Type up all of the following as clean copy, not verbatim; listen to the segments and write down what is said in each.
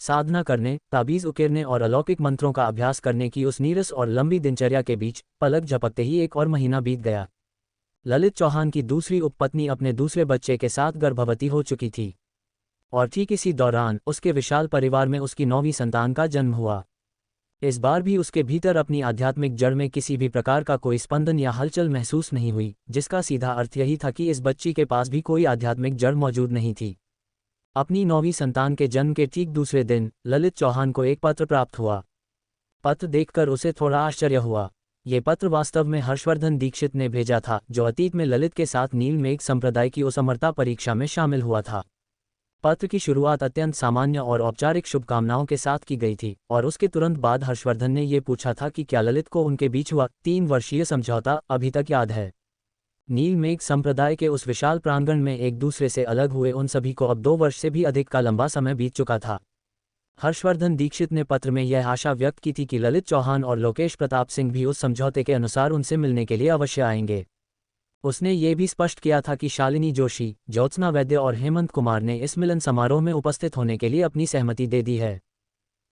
साधना करने, ताबीज उकेरने और अलौकिक मंत्रों का अभ्यास करने की उस नीरस और लंबी दिनचर्या के बीच पलक झपकते ही एक और महीना बीत गया। ललित चौहान की दूसरी उपपत्नी अपने दूसरे बच्चे के साथ गर्भवती हो चुकी थी और ठीक इसी दौरान उसके विशाल परिवार में उसकी 9वीं संतान का जन्म हुआ। इस बार भी उसके भीतर अपनी आध्यात्मिक जड़ में किसी भी प्रकार का कोई स्पंदन या हलचल महसूस नहीं हुई, जिसका सीधा अर्थ यही था कि इस बच्ची के पास भी कोई आध्यात्मिक जड़ मौजूद नहीं थी। अपनी 9वीं संतान के जन्म के ठीक दूसरे दिन ललित चौहान को एक पत्र प्राप्त हुआ। पत्र देखकर उसे थोड़ा आश्चर्य हुआ। ये पत्र वास्तव में हर्षवर्धन दीक्षित ने भेजा था, जो अतीत में ललित के साथ नीलमेघ संप्रदाय की उस अमरता परीक्षा में शामिल हुआ था। पत्र की शुरुआत अत्यंत सामान्य और औपचारिक शुभकामनाओं के साथ की गई थी और उसके तुरंत बाद हर्षवर्धन ने ये पूछा था कि क्या ललित को उनके बीच हुआ 3 वर्षीय समझौता अभी तक याद है। नीलमेघ संप्रदाय के उस विशाल प्रांगण में एक दूसरे से अलग हुए उन सभी को अब 2 वर्ष से भी अधिक का लंबा समय बीत चुका था। हर्षवर्धन दीक्षित ने पत्र में यह आशा व्यक्त की थी कि ललित चौहान और लोकेश प्रताप सिंह भी उस समझौते के अनुसार उनसे मिलने के लिए अवश्य आएंगे। उसने ये भी स्पष्ट किया था कि शालिनी जोशी, ज्योत्सना वैद्य और हेमंत कुमार ने इस मिलन समारोह में उपस्थित होने के लिए अपनी सहमति दे दी है।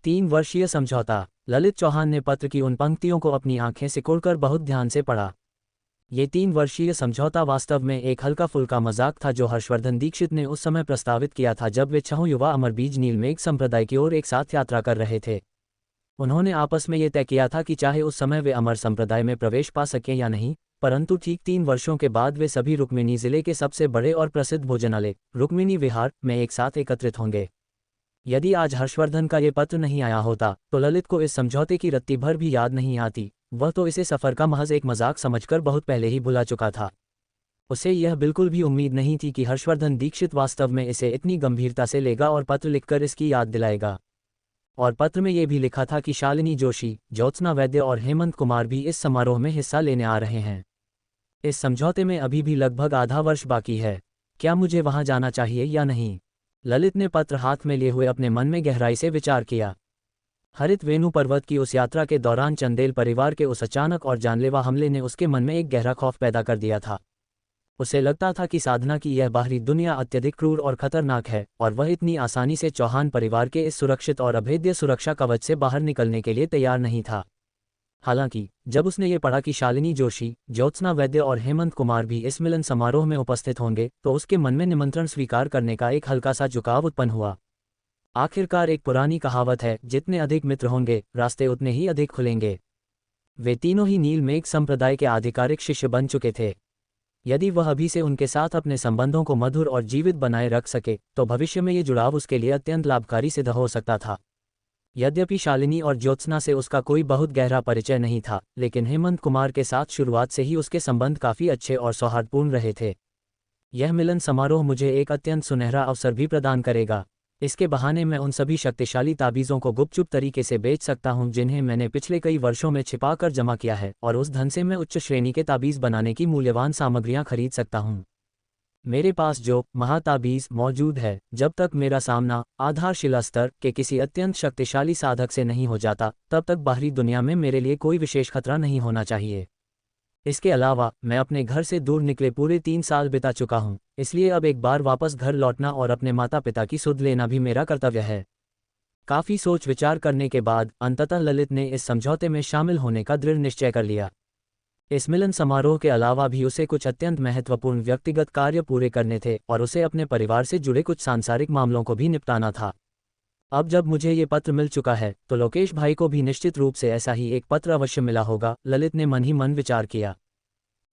3 वर्षीय समझौता। ललित चौहान ने पत्र की उन पंक्तियों को अपनी आंखें सिकोड़कर बहुत ध्यान से पढ़ा। ये 3 वर्षीय समझौता वास्तव में एक हल्का फुल्का मजाक था जो हर्षवर्धन दीक्षित ने उस समय प्रस्तावित किया था जब वे 6 युवा अमरबीज नीलमेघ संप्रदाय की ओर एक साथ यात्रा कर रहे थे। उन्होंने आपस में ये तय किया था कि चाहे उस समय वे अमर संप्रदाय में प्रवेश पा सकें या नहीं, परंतु ठीक 3 वर्षों के बाद वे सभी रुक्मिणी जिले के सबसे बड़े और प्रसिद्ध भोजनालय रुक्मिणी विहार में एक साथ एकत्रित होंगे। यदि आज हर्षवर्धन का ये पत्र नहीं आया होता तो ललित को इस समझौते की रत्ती भर भी याद नहीं आती। वह तो इसे सफ़र का महज एक मजाक समझकर बहुत पहले ही भुला चुका था। उसे यह बिल्कुल भी उम्मीद नहीं थी कि हर्षवर्धन दीक्षित वास्तव में इसे इतनी गंभीरता से लेगा और पत्र लिखकर इसकी याद दिलाएगा। और पत्र में ये भी लिखा था कि शालिनी जोशी, ज्योत्सना वैद्य और हेमंत कुमार भी इस समारोह में हिस्सा लेने आ रहे हैं। इस समझौते में अभी भी लगभग आधा वर्ष बाकी है। क्या मुझे वहां जाना चाहिए या नहीं? ललित ने पत्र हाथ में लिए हुए अपने मन में गहराई से विचार किया। हरित वेणु पर्वत की उस यात्रा के दौरान चंदेल परिवार के उस अचानक और जानलेवा हमले ने उसके मन में एक गहरा खौफ पैदा कर दिया था। उसे लगता था कि साधना की यह बाहरी दुनिया अत्यधिक क्रूर और खतरनाक है और वह इतनी आसानी से चौहान परिवार के इस सुरक्षित और अभेद्य सुरक्षा कवच से बाहर निकलने के लिए तैयार नहीं था। हालांकि जब उसने ये पढ़ा कि शालिनी जोशी, ज्योत्सना वैद्य और हेमंत कुमार भी इस मिलन समारोह में उपस्थित होंगे तो उसके मन में निमंत्रण स्वीकार करने का एक हल्का सा झुकाव उत्पन्न हुआ। आखिरकार एक पुरानी कहावत है, जितने अधिक मित्र होंगे रास्ते उतने ही अधिक खुलेंगे। वे तीनों ही नीलमेघ संप्रदाय के आधिकारिक शिष्य बन चुके थे। यदि वह अभी से उनके साथ अपने संबंधों को मधुर और जीवित बनाए रख सके तो भविष्य में ये जुड़ाव उसके लिए अत्यंत लाभकारी सिद्ध हो सकता था। यद्यपि शालिनी और ज्योत्सना से उसका कोई बहुत गहरा परिचय नहीं था, लेकिन हेमंत कुमार के साथ शुरुआत से ही उसके संबंध काफ़ी अच्छे और सौहार्दपूर्ण रहे थे। यह मिलन समारोह मुझे एक अत्यंत सुनहरा अवसर भी प्रदान करेगा। इसके बहाने मैं उन सभी शक्तिशाली ताबीज़ों को गुपचुप तरीके से बेच सकता हूं जिन्हें मैंने पिछले कई वर्षों में छिपाकर जमा किया है, और उस धन से मैं उच्च श्रेणी के ताबीज़ बनाने की मूल्यवान सामग्रियां खरीद सकता हूं। मेरे पास जो महाताबीज़ मौजूद है, जब तक मेरा सामना आधारशिला स्तर के किसी अत्यंत शक्तिशाली साधक से नहीं हो जाता, तब तक बाहरी दुनिया में मेरे लिए कोई विशेष खतरा नहीं होना चाहिए। इसके अलावा मैं अपने घर से दूर निकले पूरे 3 साल बिता चुका हूँ, इसलिए अब एक बार वापस घर लौटना और अपने माता पिता की सुध लेना भी मेरा कर्तव्य है। काफ़ी सोच विचार करने के बाद अंततः ललित ने इस समझौते में शामिल होने का दृढ़ निश्चय कर लिया। इस मिलन समारोह के अलावा भी उसे कुछ अत्यंत महत्वपूर्ण व्यक्तिगत कार्य पूरे करने थे और उसे अपने परिवार से जुड़े कुछ सांसारिक मामलों को भी निपटाना था। अब जब मुझे ये पत्र मिल चुका है तो लोकेश भाई को भी निश्चित रूप से ऐसा ही एक पत्र अवश्य मिला होगा, ललित ने मन ही मन विचार किया।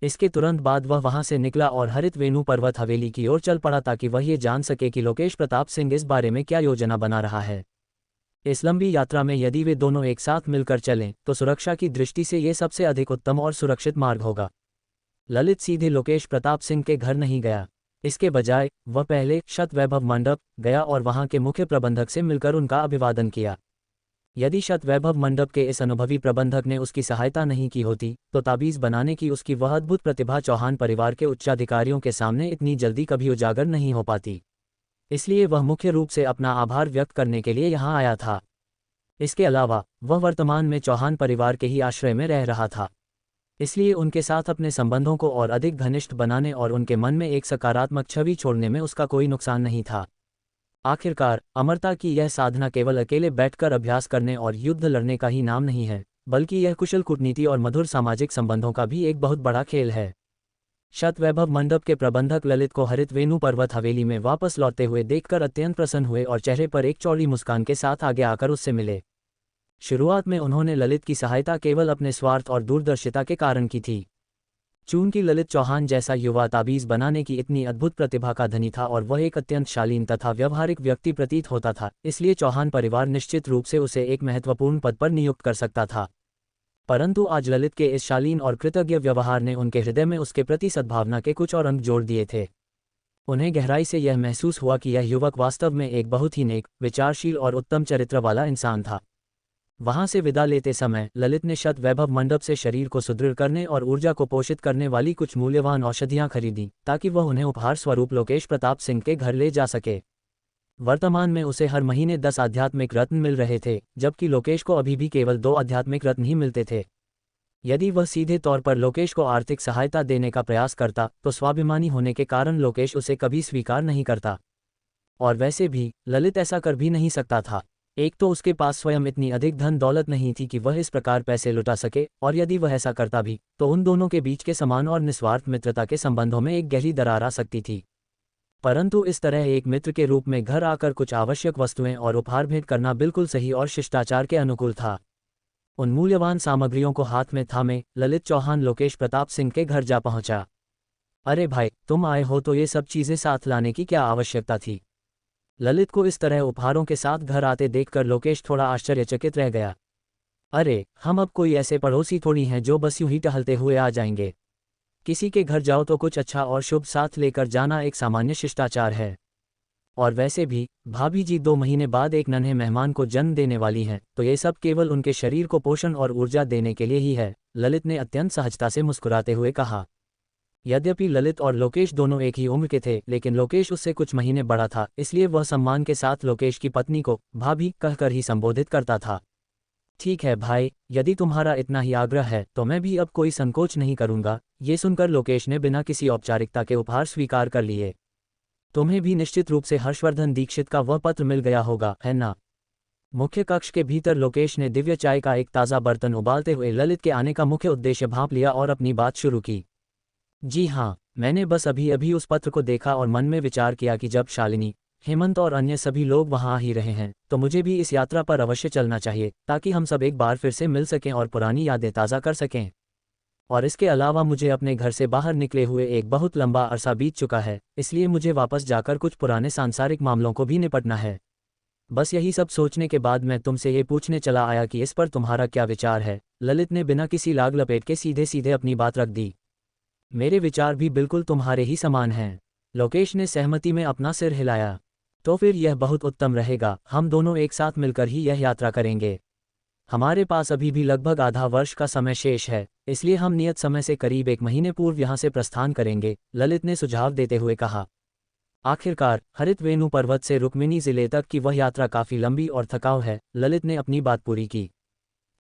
इसके तुरंत बाद वह वहां से निकला और हरित वेणु पर्वत हवेली की ओर चल पड़ा ताकि वह ये जान सके कि लोकेश प्रताप सिंह इस बारे में क्या योजना बना रहा है। इस लंबी यात्रा में यदि वे दोनों एक साथ मिलकर चलें तो सुरक्षा की दृष्टि से ये सबसे अधिक उत्तम और सुरक्षित मार्ग होगा। ललित सीधे लोकेश प्रताप सिंह के घर नहीं गया। इसके बजाय वह पहले शत वैभव मंडप गया और वहां के मुख्य प्रबंधक से मिलकर उनका अभिवादन किया। यदि शत वैभव मंडप के इस अनुभवी प्रबंधक ने उसकी सहायता नहीं की होती तो ताबीज़ बनाने की उसकी वह अद्भुत प्रतिभा चौहान परिवार के उच्चाधिकारियों के सामने इतनी जल्दी कभी उजागर नहीं हो पाती। इसलिए वह मुख्य रूप से अपना आभार व्यक्त करने के लिए यहाँ आया था। इसके अलावा वह वर्तमान में चौहान परिवार के ही आश्रय में रह रहा था, इसलिए उनके साथ अपने संबंधों को और अधिक घनिष्ठ बनाने और उनके मन में एक सकारात्मक छवि छोड़ने में उसका कोई नुकसान नहीं था। आखिरकार अमरता की यह साधना केवल अकेले बैठकर अभ्यास करने और युद्ध लड़ने का ही नाम नहीं है, बल्कि यह कुशल कूटनीति और मधुर सामाजिक संबंधों का भी एक बहुत बड़ा खेल है। शतवैभव मंडप के प्रबंधक ललित को हरित वेणु पर्वत हवेली में वापस लौटते हुए देखकर अत्यंत प्रसन्न हुए और चेहरे पर एक चौड़ी मुस्कान के साथ आगे आकर उससे मिले। शुरुआत में उन्होंने ललित की सहायता केवल अपने स्वार्थ और दूरदर्शिता के कारण की थी। चूंकि ललित चौहान जैसा युवा ताबीज बनाने की इतनी अद्भुत प्रतिभा का धनी था और वह एक अत्यंत शालीन तथा व्यवहारिक व्यक्ति प्रतीत होता था, इसलिए चौहान परिवार निश्चित रूप से उसे एक महत्वपूर्ण पद पर नियुक्त कर सकता था। परंतु आज ललित के इस शालीन और कृतज्ञ व्यवहार ने उनके हृदय में उसके प्रति सद्भावना के कुछ और अंक जोड़ दिए थे। उन्हें गहराई से यह महसूस हुआ कि यह युवक वास्तव में एक बहुत ही नेक, विचारशील और उत्तम चरित्र वाला इंसान था। वहां से विदा लेते समय ललित ने शतवैभव मंडप से शरीर को सुदृढ़ करने और ऊर्जा को पोषित करने वाली कुछ मूल्यवान औषधियां खरीदी, ताकि वह उन्हें उपहार स्वरूप लोकेश प्रताप सिंह के घर ले जा सके। वर्तमान में उसे हर महीने 10 आध्यात्मिक रत्न मिल रहे थे, जबकि लोकेश को अभी भी केवल 2 आध्यात्मिक रत्न ही मिलते थे। यदि वह सीधे तौर पर लोकेश को आर्थिक सहायता देने का प्रयास करता, तो स्वाभिमानी होने के कारण लोकेश उसे कभी स्वीकार नहीं करता। और वैसे भी ललित ऐसा कर भी नहीं सकता था। एक तो उसके पास स्वयं इतनी अधिक धन दौलत नहीं थी कि वह इस प्रकार पैसे लुटा सके, और यदि वह ऐसा करता भी, तो उन दोनों के बीच के समान और निस्वार्थ मित्रता के संबंधों में एक गहरी दरार आ सकती थी। परंतु इस तरह एक मित्र के रूप में घर आकर कुछ आवश्यक वस्तुएं और उपहार भेंट करना बिल्कुल सही और शिष्टाचार के अनुकूल था। उन मूल्यवान सामग्रियों को हाथ में थामे ललित चौहान लोकेश प्रताप सिंह के घर जा पहुंचा। अरे भाई, तुम आए हो तो ये सब चीजें साथ लाने की क्या आवश्यकता थी? ललित को इस तरह उपहारों के साथ घर आते देखकर लोकेश थोड़ा आश्चर्यचकित रह गया। अरे, हम अब कोई ऐसे पड़ोसी थोड़ी हैं जो बस यूं ही टहलते हुए आ जाएंगे। किसी के घर जाओ तो कुछ अच्छा और शुभ साथ लेकर जाना एक सामान्य शिष्टाचार है। और वैसे भी भाभी जी 2 महीने बाद एक नन्हे मेहमान को जन्म देने वाली हैं, तो ये सब केवल उनके शरीर को पोषण और ऊर्जा देने के लिए ही है, ललित ने अत्यंत सहजता से मुस्कुराते हुए कहा। यद्यपि ललित और लोकेश दोनों एक ही उम्र के थे, लेकिन लोकेश उससे कुछ महीने बड़ा था, इसलिए वह सम्मान के साथ लोकेश की पत्नी को भाभी कहकर ही संबोधित करता था। ठीक है भाई, यदि तुम्हारा इतना ही आग्रह है तो मैं भी अब कोई संकोच नहीं करूंगा। ये सुनकर लोकेश ने बिना किसी औपचारिकता के उपहार स्वीकार कर लिए। तुम्हें भी निश्चित रूप से हर्षवर्धन दीक्षित का वह पत्र मिल गया होगा, है ना? मुख्य कक्ष के भीतर लोकेश ने दिव्य चाय का एक ताज़ा बर्तन उबालते हुए ललित के आने का मुख्य उद्देश्य भांप लिया और अपनी बात शुरू की। जी हाँ, मैंने बस अभी अभी उस पत्र को देखा और मन में विचार किया कि जब शालिनी, हेमंत और अन्य सभी लोग वहाँ आ ही रहे हैं, तो मुझे भी इस यात्रा पर अवश्य चलना चाहिए, ताकि हम सब एक बार फिर से मिल सकें और पुरानी यादें ताज़ा कर सकें। और इसके अलावा मुझे अपने घर से बाहर निकले हुए एक बहुत लंबा अरसा बीत चुका है, इसलिए मुझे वापस जाकर कुछ पुराने सांसारिक मामलों को भी निपटना है। बस यही सब सोचने के बाद मैं तुमसे ये पूछने चला आया कि इस पर तुम्हारा क्या विचार है। ललित ने बिना किसी लाग लपेट के सीधे सीधे अपनी बात रख दी। मेरे विचार भी बिल्कुल तुम्हारे ही समान हैं। लोकेश ने सहमति में अपना सिर हिलाया। तो फिर यह बहुत उत्तम रहेगा, हम दोनों एक साथ मिलकर ही यह यात्रा करेंगे। हमारे पास अभी भी लगभग आधा वर्ष का समय शेष है, इसलिए हम नियत समय से करीब 1 महीने पूर्व यहाँ से प्रस्थान करेंगे, ललित ने सुझाव देते हुए कहा। आखिरकार हरित वेणु पर्वत से रुक्मिणी जिले तक की वह यात्रा काफ़ी लंबी और थकाऊ है, ललित ने अपनी बात पूरी की।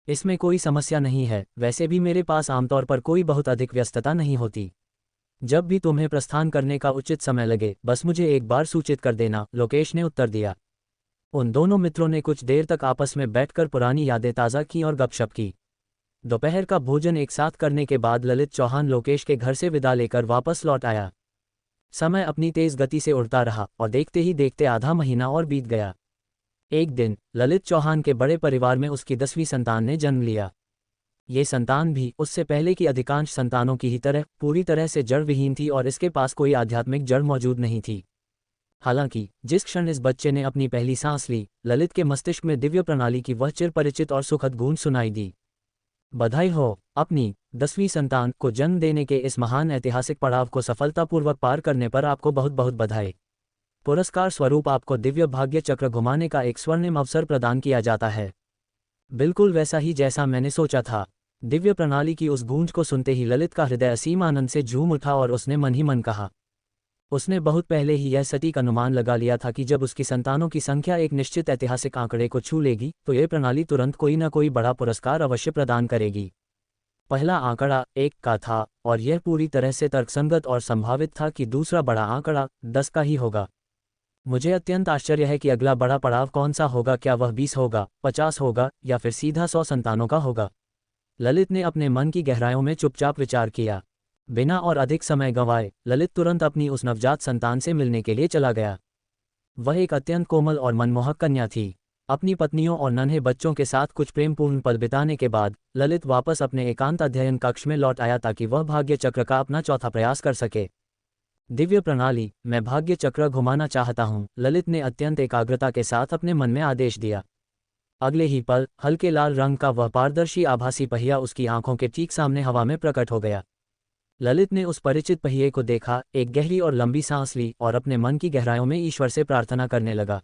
इसमें कोई समस्या नहीं है, वैसे भी मेरे पास आमतौर पर कोई बहुत अधिक व्यस्तता नहीं होती। जब भी तुम्हें प्रस्थान करने का उचित समय लगे, बस मुझे एक बार सूचित कर देना, लोकेश ने उत्तर दिया। उन दोनों मित्रों ने कुछ देर तक आपस में बैठकर पुरानी यादें ताज़ा की और गपशप की। दोपहर का भोजन एक साथ करने के बाद ललित चौहान लोकेश के घर से विदा लेकर वापस लौट आया। समय अपनी तेज गति से उड़ता रहा और देखते ही देखते आधा महीना और बीत गया। एक दिन ललित चौहान के बड़े परिवार में उसकी 10वीं संतान ने जन्म लिया। ये संतान भी उससे पहले की अधिकांश संतानों की ही तरह पूरी तरह से जड़ विहीन थी और इसके पास कोई आध्यात्मिक जड़ मौजूद नहीं थी। हालांकि जिस क्षण इस बच्चे ने अपनी पहली सांस ली, ललित के मस्तिष्क में दिव्य प्रणाली की वह चिरपरिचित और सुखद गूंज सुनाई दी। बधाई हो, अपनी 10वीं संतान को जन्म देने के इस महान ऐतिहासिक पड़ाव को सफलतापूर्वक पार करने पर आपको बहुत बहुत बधाई। पुरस्कार स्वरूप आपको दिव्य भाग्य चक्र घुमाने का एक स्वर्णिम अवसर प्रदान किया जाता है। बिल्कुल वैसा ही जैसा मैंने सोचा था। दिव्य प्रणाली की उस गूंज को सुनते ही ललित का हृदय असीम आनंद से झूम उठा और उसने मन ही मन कहा। उसने बहुत पहले ही यह सटीक अनुमान लगा लिया था कि जब उसकी संतानों की संख्या एक निश्चित ऐतिहासिक आंकड़े को छू लेगी, तो यह प्रणाली तुरंत कोई न कोई बड़ा पुरस्कार अवश्य प्रदान करेगी। पहला आंकड़ा 1 का था और यह पूरी तरह से तर्कसंगत और संभावित था कि दूसरा बड़ा आंकड़ा 10 का ही होगा। मुझे अत्यंत आश्चर्य है कि अगला बड़ा पड़ाव कौन सा होगा, क्या वह 20 होगा, 50 होगा या फिर सीधा 100 संतानों का होगा। ललित ने अपने मन की गहराइयों में चुपचाप विचार किया। बिना और अधिक समय गंवाए ललित तुरंत अपनी उस नवजात संतान से मिलने के लिए चला गया। वह एक अत्यंत कोमल और मनमोहक कन्या थी। अपनी पत्नियों और नन्हे बच्चों के साथ कुछ प्रेमपूर्ण पल बिताने के बाद ललित वापस अपने एकांत अध्ययन कक्ष में लौट आया ताकि वह भाग्य चक्र का अपना चौथा प्रयास कर सके। दिव्य प्रणाली, मैं भाग्य चक्र घुमाना चाहता हूँ, ललित ने अत्यंत एकाग्रता के साथ अपने मन में आदेश दिया। अगले ही पल हल्के लाल रंग का वह पारदर्शी आभासी पहिया उसकी आंखों के ठीक सामने हवा में प्रकट हो गया। ललित ने उस परिचित पहिए को देखा, एक गहरी और लंबी सांस ली और अपने मन की गहराइयों में ईश्वर से प्रार्थना करने लगा।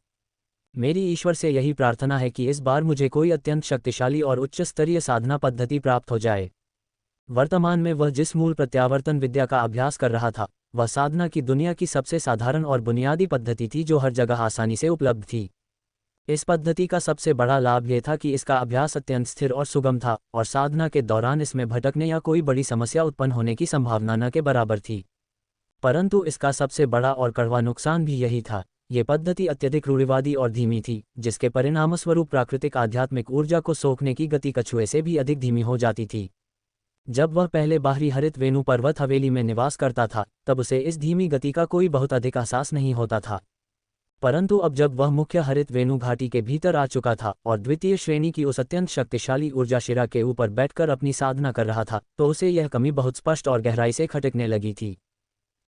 मेरी ईश्वर से यही प्रार्थना है कि इस बार मुझे कोई अत्यंत शक्तिशाली और उच्च स्तरीय साधना पद्धति प्राप्त हो जाए। वर्तमान में वह जिस मूल प्रत्यावर्तन विद्या का अभ्यास कर रहा था, वह साधना की दुनिया की सबसे साधारण और बुनियादी पद्धति थी जो हर जगह आसानी से उपलब्ध थी। इस पद्धति का सबसे बड़ा लाभ यह था कि इसका अभ्यास अत्यंत स्थिर और सुगम था और साधना के दौरान इसमें भटकने या कोई बड़ी समस्या उत्पन्न होने की संभावना न के बराबर थी। परंतु इसका सबसे बड़ा और कड़वा नुकसान भी यही था, ये पद्धति अत्यधिक रूढ़िवादी और धीमी थी, जिसके परिणामस्वरूप प्राकृतिक आध्यात्मिक ऊर्जा को सोखने की गति कछुए से भी अधिक धीमी हो जाती थी। जब वह पहले बाहरी हरित वेणु पर्वत हवेली में निवास करता था, तब उसे इस धीमी गति का कोई बहुत अधिक एहसास नहीं होता था। परंतु अब जब वह मुख्य हरित वेणु घाटी के भीतर आ चुका था और द्वितीय श्रेणी की उस अत्यंत शक्तिशाली ऊर्जा शिरा के ऊपर बैठकर अपनी साधना कर रहा था, तो उसे यह कमी बहुत स्पष्ट और गहराई से खटकने लगी थी।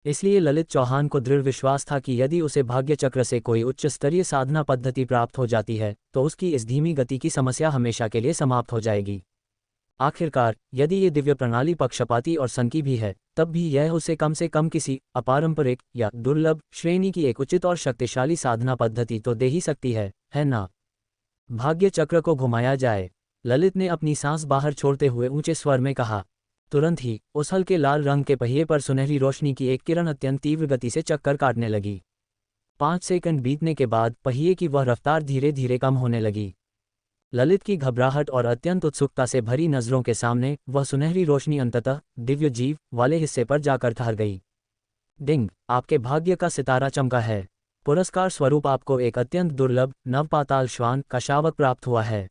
इसलिए ललित चौहान को दृढ़ विश्वास था कि यदि उसे भाग्य चक्र से कोई उच्च स्तरीय साधना पद्धति प्राप्त हो जाती है, तो उसकी इस धीमी गति की समस्या हमेशा के लिए समाप्त हो जाएगी। आखिरकार, यदि ये दिव्य प्रणाली पक्षपाती और सनकी भी है, तब भी यह उसे कम से कम किसी अपारंपरिक या दुर्लभ श्रेणी की एक उचित और शक्तिशाली साधना पद्धति तो दे ही सकती है ना? भाग्य चक्र को घुमाया जाए, ललित ने अपनी सांस बाहर छोड़ते हुए ऊंचे स्वर में कहा। तुरंत ही उस हल्के लाल रंग के पहिए पर सुनहरी रोशनी की एक किरण अत्यंत तीव्र गति से चक्कर काटने लगी। 5 सेकंड बीतने के बाद पहिए की वह रफ्तार धीरे धीरे कम होने लगी। ललित की घबराहट और अत्यंत उत्सुकता से भरी नजरों के सामने वह सुनहरी रोशनी अंततः दिव्य जीव वाले हिस्से पर जाकर ठहर गई। डिंग, आपके भाग्य का सितारा चमका है। पुरस्कार स्वरूप आपको एक अत्यंत दुर्लभ नवपाताल श्वान का शावक प्राप्त हुआ है।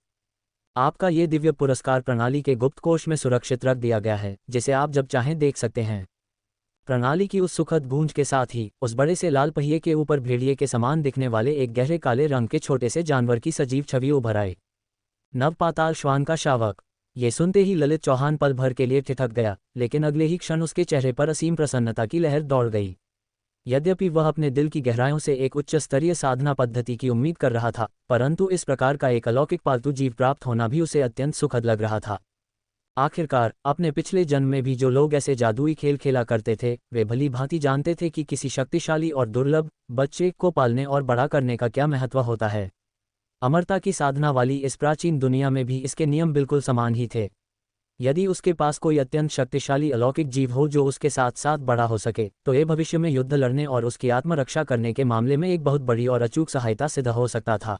आपका ये दिव्य पुरस्कार प्रणाली के गुप्त कोष में सुरक्षित रख दिया गया है, जिसे आप जब चाहें देख सकते हैं। प्रणाली की उस सुखद गूंज के साथ ही उस बड़े से लाल पहिए के ऊपर भेड़िए के समान दिखने वाले एक गहरे काले रंग के छोटे से जानवर की सजीव छवि उभर आई। नवपाताल श्वान का शावक। ये सुनते ही ललित चौहान पल भर के लिए ठिठक गया, लेकिन अगले ही क्षण उसके चेहरे पर असीम प्रसन्नता की लहर दौड़ गई। यद्यपि वह अपने दिल की गहराइयों से एक उच्च स्तरीय साधना पद्धति की उम्मीद कर रहा था, परंतु इस प्रकार का एक अलौकिक पालतू जीव प्राप्त होना भी उसे अत्यंत सुखद लग रहा था। आखिरकार, अपने पिछले जन्म में भी जो लोग ऐसे जादुई खेल खेला करते थे, वे भली भांति जानते थे कि किसी शक्तिशाली और दुर्लभ बच्चे को पालने और बड़ा करने का क्या महत्व होता है। अमरता की साधना वाली इस प्राचीन दुनिया में भी इसके नियम बिल्कुल समान ही थे। यदि उसके पास कोई अत्यंत शक्तिशाली अलौकिक जीव हो जो उसके साथ साथ बड़ा हो सके, तो ये भविष्य में युद्ध लड़ने और उसकी आत्मरक्षा करने के मामले में एक बहुत बड़ी और अचूक सहायता सिद्ध हो सकता था।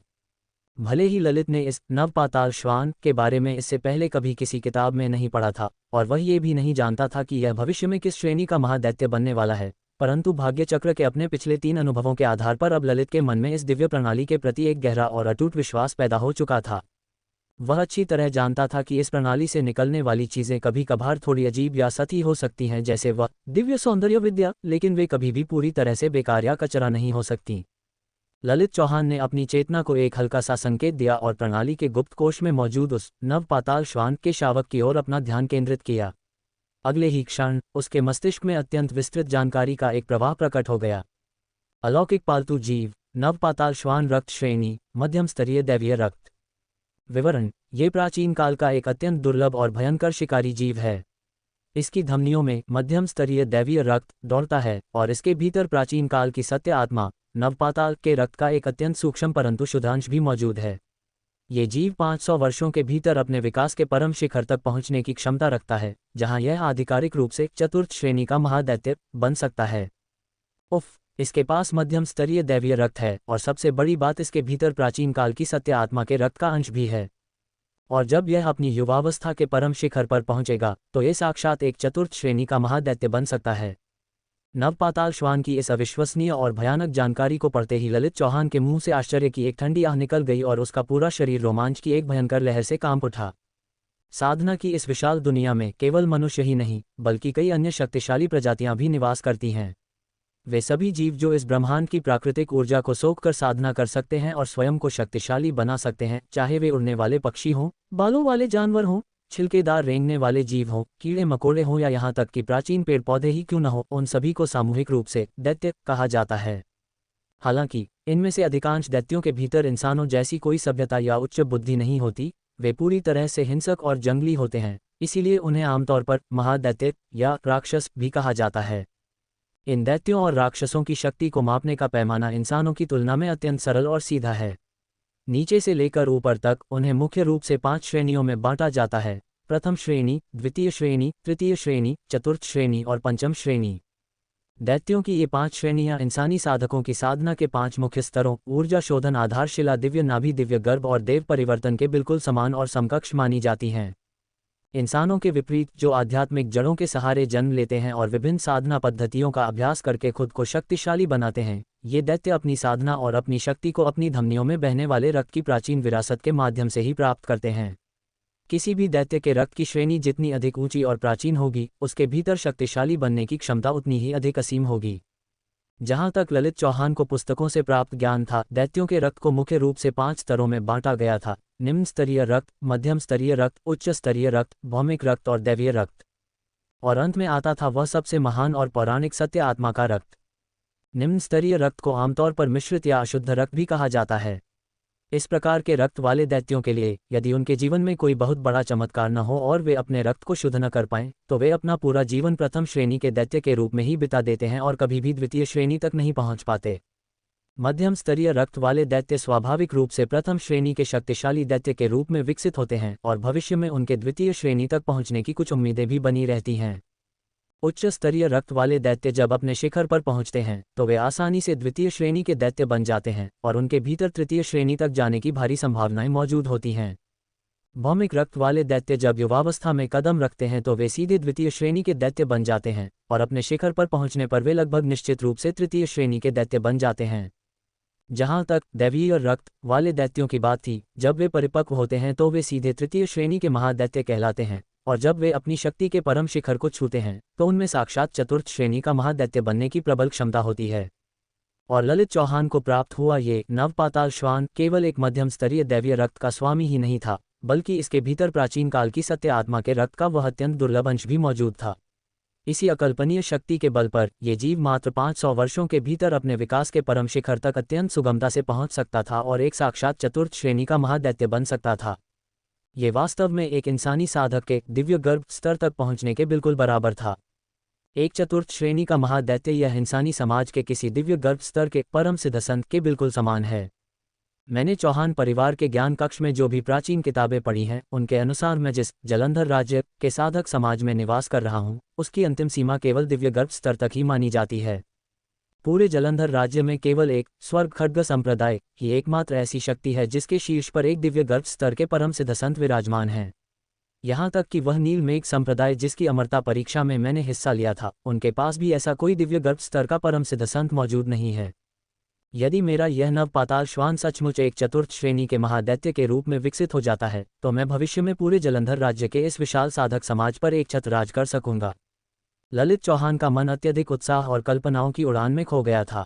भले ही ललित ने इस नवपाताल श्वान के बारे में इससे पहले कभी किसी किताब में नहीं पढ़ा था, और वह ये भी नहीं जानता था कि यह भविष्य में किस श्रेणी का महादैत्य बनने वाला है, परंतु भाग्य चक्र के अपने पिछले 3 अनुभवों के आधार पर अब ललित के मन में इस दिव्य प्रणाली के प्रति एक गहरा और अटूट विश्वास पैदा हो चुका था। वह अच्छी तरह जानता था कि इस प्रणाली से निकलने वाली चीजें कभी कभार थोड़ी अजीब या सती हो सकती हैं, जैसे वह दिव्य सौंदर्य विद्या, लेकिन वे कभी भी पूरी तरह से बेकार या कचरा नहीं हो सकती। ललित चौहान ने अपनी चेतना को एक हल्का सा संकेत दिया और प्रणाली के गुप्त कोष में मौजूद उस नवपाताल श्वान के शावक की ओर अपना ध्यान केंद्रित किया। अगले ही क्षण उसके मस्तिष्क में अत्यंत विस्तृत जानकारी का एक प्रवाह प्रकट हो गया। अलौकिक पालतू जीव, नवपाताल श्वान, रक्त श्रेणी मध्यम स्तरीय दैवीय रक्त। विवरण: ये प्राचीन काल का एक अत्यंत दुर्लभ और भयंकर शिकारी जीव है। इसकी धमनियों में मध्यम स्तरीय दैवीय रक्त दौड़ता है और इसके भीतर प्राचीन काल की सत्य आत्मा नवपाताल के रक्त का एक अत्यंत सूक्ष्म परंतु शुद्ध अंश भी मौजूद है। ये जीव 500 वर्षों के भीतर अपने विकास के परम शिखर तक पहुंचने की क्षमता रखता है, जहां यह आधिकारिक रूप से चतुर्थ श्रेणी का महादैत्य बन सकता है। उफ, इसके पास मध्यम स्तरीय दैवीय रक्त है और सबसे बड़ी बात, इसके भीतर प्राचीन काल की सत्य आत्मा के रक्त का अंश भी है। और जब यह अपनी युवावस्था के परम शिखर पर पहुंचेगा, तो यह साक्षात एक चतुर्थ श्रेणी का महादैत्य बन सकता है। नवपाताल श्वान की इस अविश्वसनीय और भयानक जानकारी को पढ़ते ही ललित चौहान के मुंह से आश्चर्य की एक ठंडी आह निकल गई और उसका पूरा शरीर रोमांच की एक भयंकर लहर से कांप उठा। साधना की इस विशाल दुनिया में केवल मनुष्य ही नहीं बल्कि कई अन्य शक्तिशाली प्रजातियां भी निवास करती हैं। वे सभी जीव जो इस ब्रह्मांड की प्राकृतिक ऊर्जा को सोखकर साधना कर सकते हैं और स्वयं को शक्तिशाली बना सकते हैं, चाहे वे उड़ने वाले पक्षी हों, बालों वाले जानवर हों, छिलकेदार रेंगने वाले जीव हों, कीड़े मकोड़े हों या यहाँ तक कि प्राचीन पेड़ पौधे ही क्यों न हो, उन सभी को सामूहिक रूप से दैत्य कहा जाता है। हालांकि इनमें से अधिकांश दैत्यों के भीतर इंसानों जैसी कोई सभ्यता या उच्च बुद्धि नहीं होती, वे पूरी तरह से हिंसक और जंगली होते हैं, इसीलिए उन्हें आमतौर पर महादैत्य या राक्षस भी कहा जाता है। इन दैत्यों और राक्षसों की शक्ति को मापने का पैमाना इंसानों की तुलना में अत्यंत सरल और सीधा है। नीचे से लेकर ऊपर तक उन्हें मुख्य रूप से 5 श्रेणियों में बांटा जाता है: प्रथम श्रेणी, द्वितीय श्रेणी, तृतीय श्रेणी, चतुर्थ श्रेणी और पंचम श्रेणी। दैत्यों की ये 5 श्रेणियां इंसानी साधकों की साधना के 5 मुख्य स्तरों ऊर्जा शोधन, आधारशिला, दिव्य नाभि, दिव्य गर्भ और देव परिवर्तन के बिल्कुल समान और समकक्ष मानी जाती हैं। इंसानों के विपरीत जो आध्यात्मिक जड़ों के सहारे जन्म लेते हैं और विभिन्न साधना पद्धतियों का अभ्यास करके खुद को शक्तिशाली बनाते हैं, ये दैत्य अपनी साधना और अपनी शक्ति को अपनी धमनियों में बहने वाले रक्त की प्राचीन विरासत के माध्यम से ही प्राप्त करते हैं। किसी भी दैत्य के रक्त की श्रेणी जितनी अधिक ऊंची और प्राचीन होगी, उसके भीतर शक्तिशाली बनने की क्षमता उतनी ही अधिक असीम होगी। जहां तक ललित चौहान को पुस्तकों से प्राप्त ज्ञान था, दैत्यों के रक्त को मुख्य रूप से 5 स्तरों में बांटा गया था: निम्न स्तरीय रक्त, मध्यम स्तरीय रक्त, उच्च स्तरीय रक्त, भौमिक रक्त और दैवीय रक्त। और अंत में आता था वह सबसे महान और पौराणिक सत्य आत्मा का रक्त। निम्न स्तरीय रक्त को आमतौर पर मिश्रित या अशुद्ध रक्त भी कहा जाता है। इस प्रकार के रक्त वाले दैत्यों के लिए यदि उनके जीवन में कोई बहुत बड़ा चमत्कार न हो और वे अपने रक्त को शुद्ध न कर पाएं, तो वे अपना पूरा जीवन प्रथम श्रेणी के दैत्य के रूप में ही बिता देते हैं और कभी भी द्वितीय श्रेणी तक नहीं पहुंच पाते। मध्यम स्तरीय रक्त वाले दैत्य स्वाभाविक रूप से प्रथम श्रेणी के शक्तिशाली दैत्य के रूप में विकसित होते हैं और भविष्य में उनके द्वितीय श्रेणी तक पहुंचने की कुछ उम्मीदें भी बनी रहती हैं। उच्च स्तरीय रक्त वाले दैत्य जब अपने शिखर पर पहुंचते हैं तो वे आसानी से द्वितीय श्रेणी के दैत्य बन जाते हैं और उनके भीतर तृतीय श्रेणी तक जाने की भारी संभावनाएं मौजूद होती हैं। भौमिक रक्त वाले दैत्य जब युवावस्था में कदम रखते हैं तो वे सीधे द्वितीय श्रेणी के दैत्य बन जाते हैं और अपने शिखर पर पहुंचने पर वे लगभग निश्चित रूप से तृतीय श्रेणी के दैत्य बन जाते हैं। जहां तक दैवीय रक्त वाले दैत्यों की बात थी, जब वे परिपक्व होते हैं तो वे सीधे तृतीय श्रेणी के महादैत्य कहलाते हैं और जब वे अपनी शक्ति के परम शिखर को छूते हैं तो उनमें साक्षात चतुर्थ श्रेणी का महादैत्य बनने की प्रबल क्षमता होती है। और ललित चौहान को प्राप्त हुआ ये नवपाताल श्वान केवल एक मध्यम स्तरीय दैवीय रक्त का स्वामी ही नहीं था, बल्कि इसके भीतर प्राचीन काल की सत्य आत्मा के रक्त का वह अत्यंत दुर्लभ अंश भी मौजूद था। इसी अकल्पनीय शक्ति के बल पर ये जीव मात्र 500 वर्षों के भीतर अपने विकास के परम शिखर तक अत्यंत सुगमता से पहुंच सकता था और एक साक्षात चतुर्थ श्रेणी का महादैत्य बन सकता था। ये वास्तव में एक इंसानी साधक के दिव्य गर्भ स्तर तक पहुंचने के बिल्कुल बराबर था। एक चतुर्थ श्रेणी का महादैत्य यह इंसानी समाज के किसी दिव्य गर्भ स्तर के परम सिद्ध संत के बिल्कुल समान है। मैंने चौहान परिवार के ज्ञान कक्ष में जो भी प्राचीन किताबें पढ़ी हैं, उनके अनुसार मैं जिस जलंधर राज्य के साधक समाज में निवास कर रहा हूं, उसकी अंतिम सीमा केवल दिव्य गर्भ स्तर तक ही मानी जाती है। पूरे जलंधर राज्य में केवल एक स्वर्ग खड्ग संप्रदाय ही एकमात्र ऐसी शक्ति है जिसके शीर्ष पर एक दिव्य गर्भ स्तर के परम सिद्ध संत विराजमान हैं। यहाँ तक कि वह नील मेघ संप्रदाय जिसकी अमरता परीक्षा में मैंने हिस्सा लिया था, उनके पास भी ऐसा कोई दिव्य गर्भ स्तर का परम सिद्ध संत मौजूद नहीं है। यदि मेरा यह नवपाताल श्वान सचमुच एक चतुर्थ श्रेणी के महादैत्य के रूप में विकसित हो जाता है, तो मैं भविष्य में पूरे जलंधर राज्य के इस विशाल साधक समाज पर एक छत्र राज कर सकूंगा। ललित चौहान का मन अत्यधिक उत्साह और कल्पनाओं की उड़ान में खो गया था।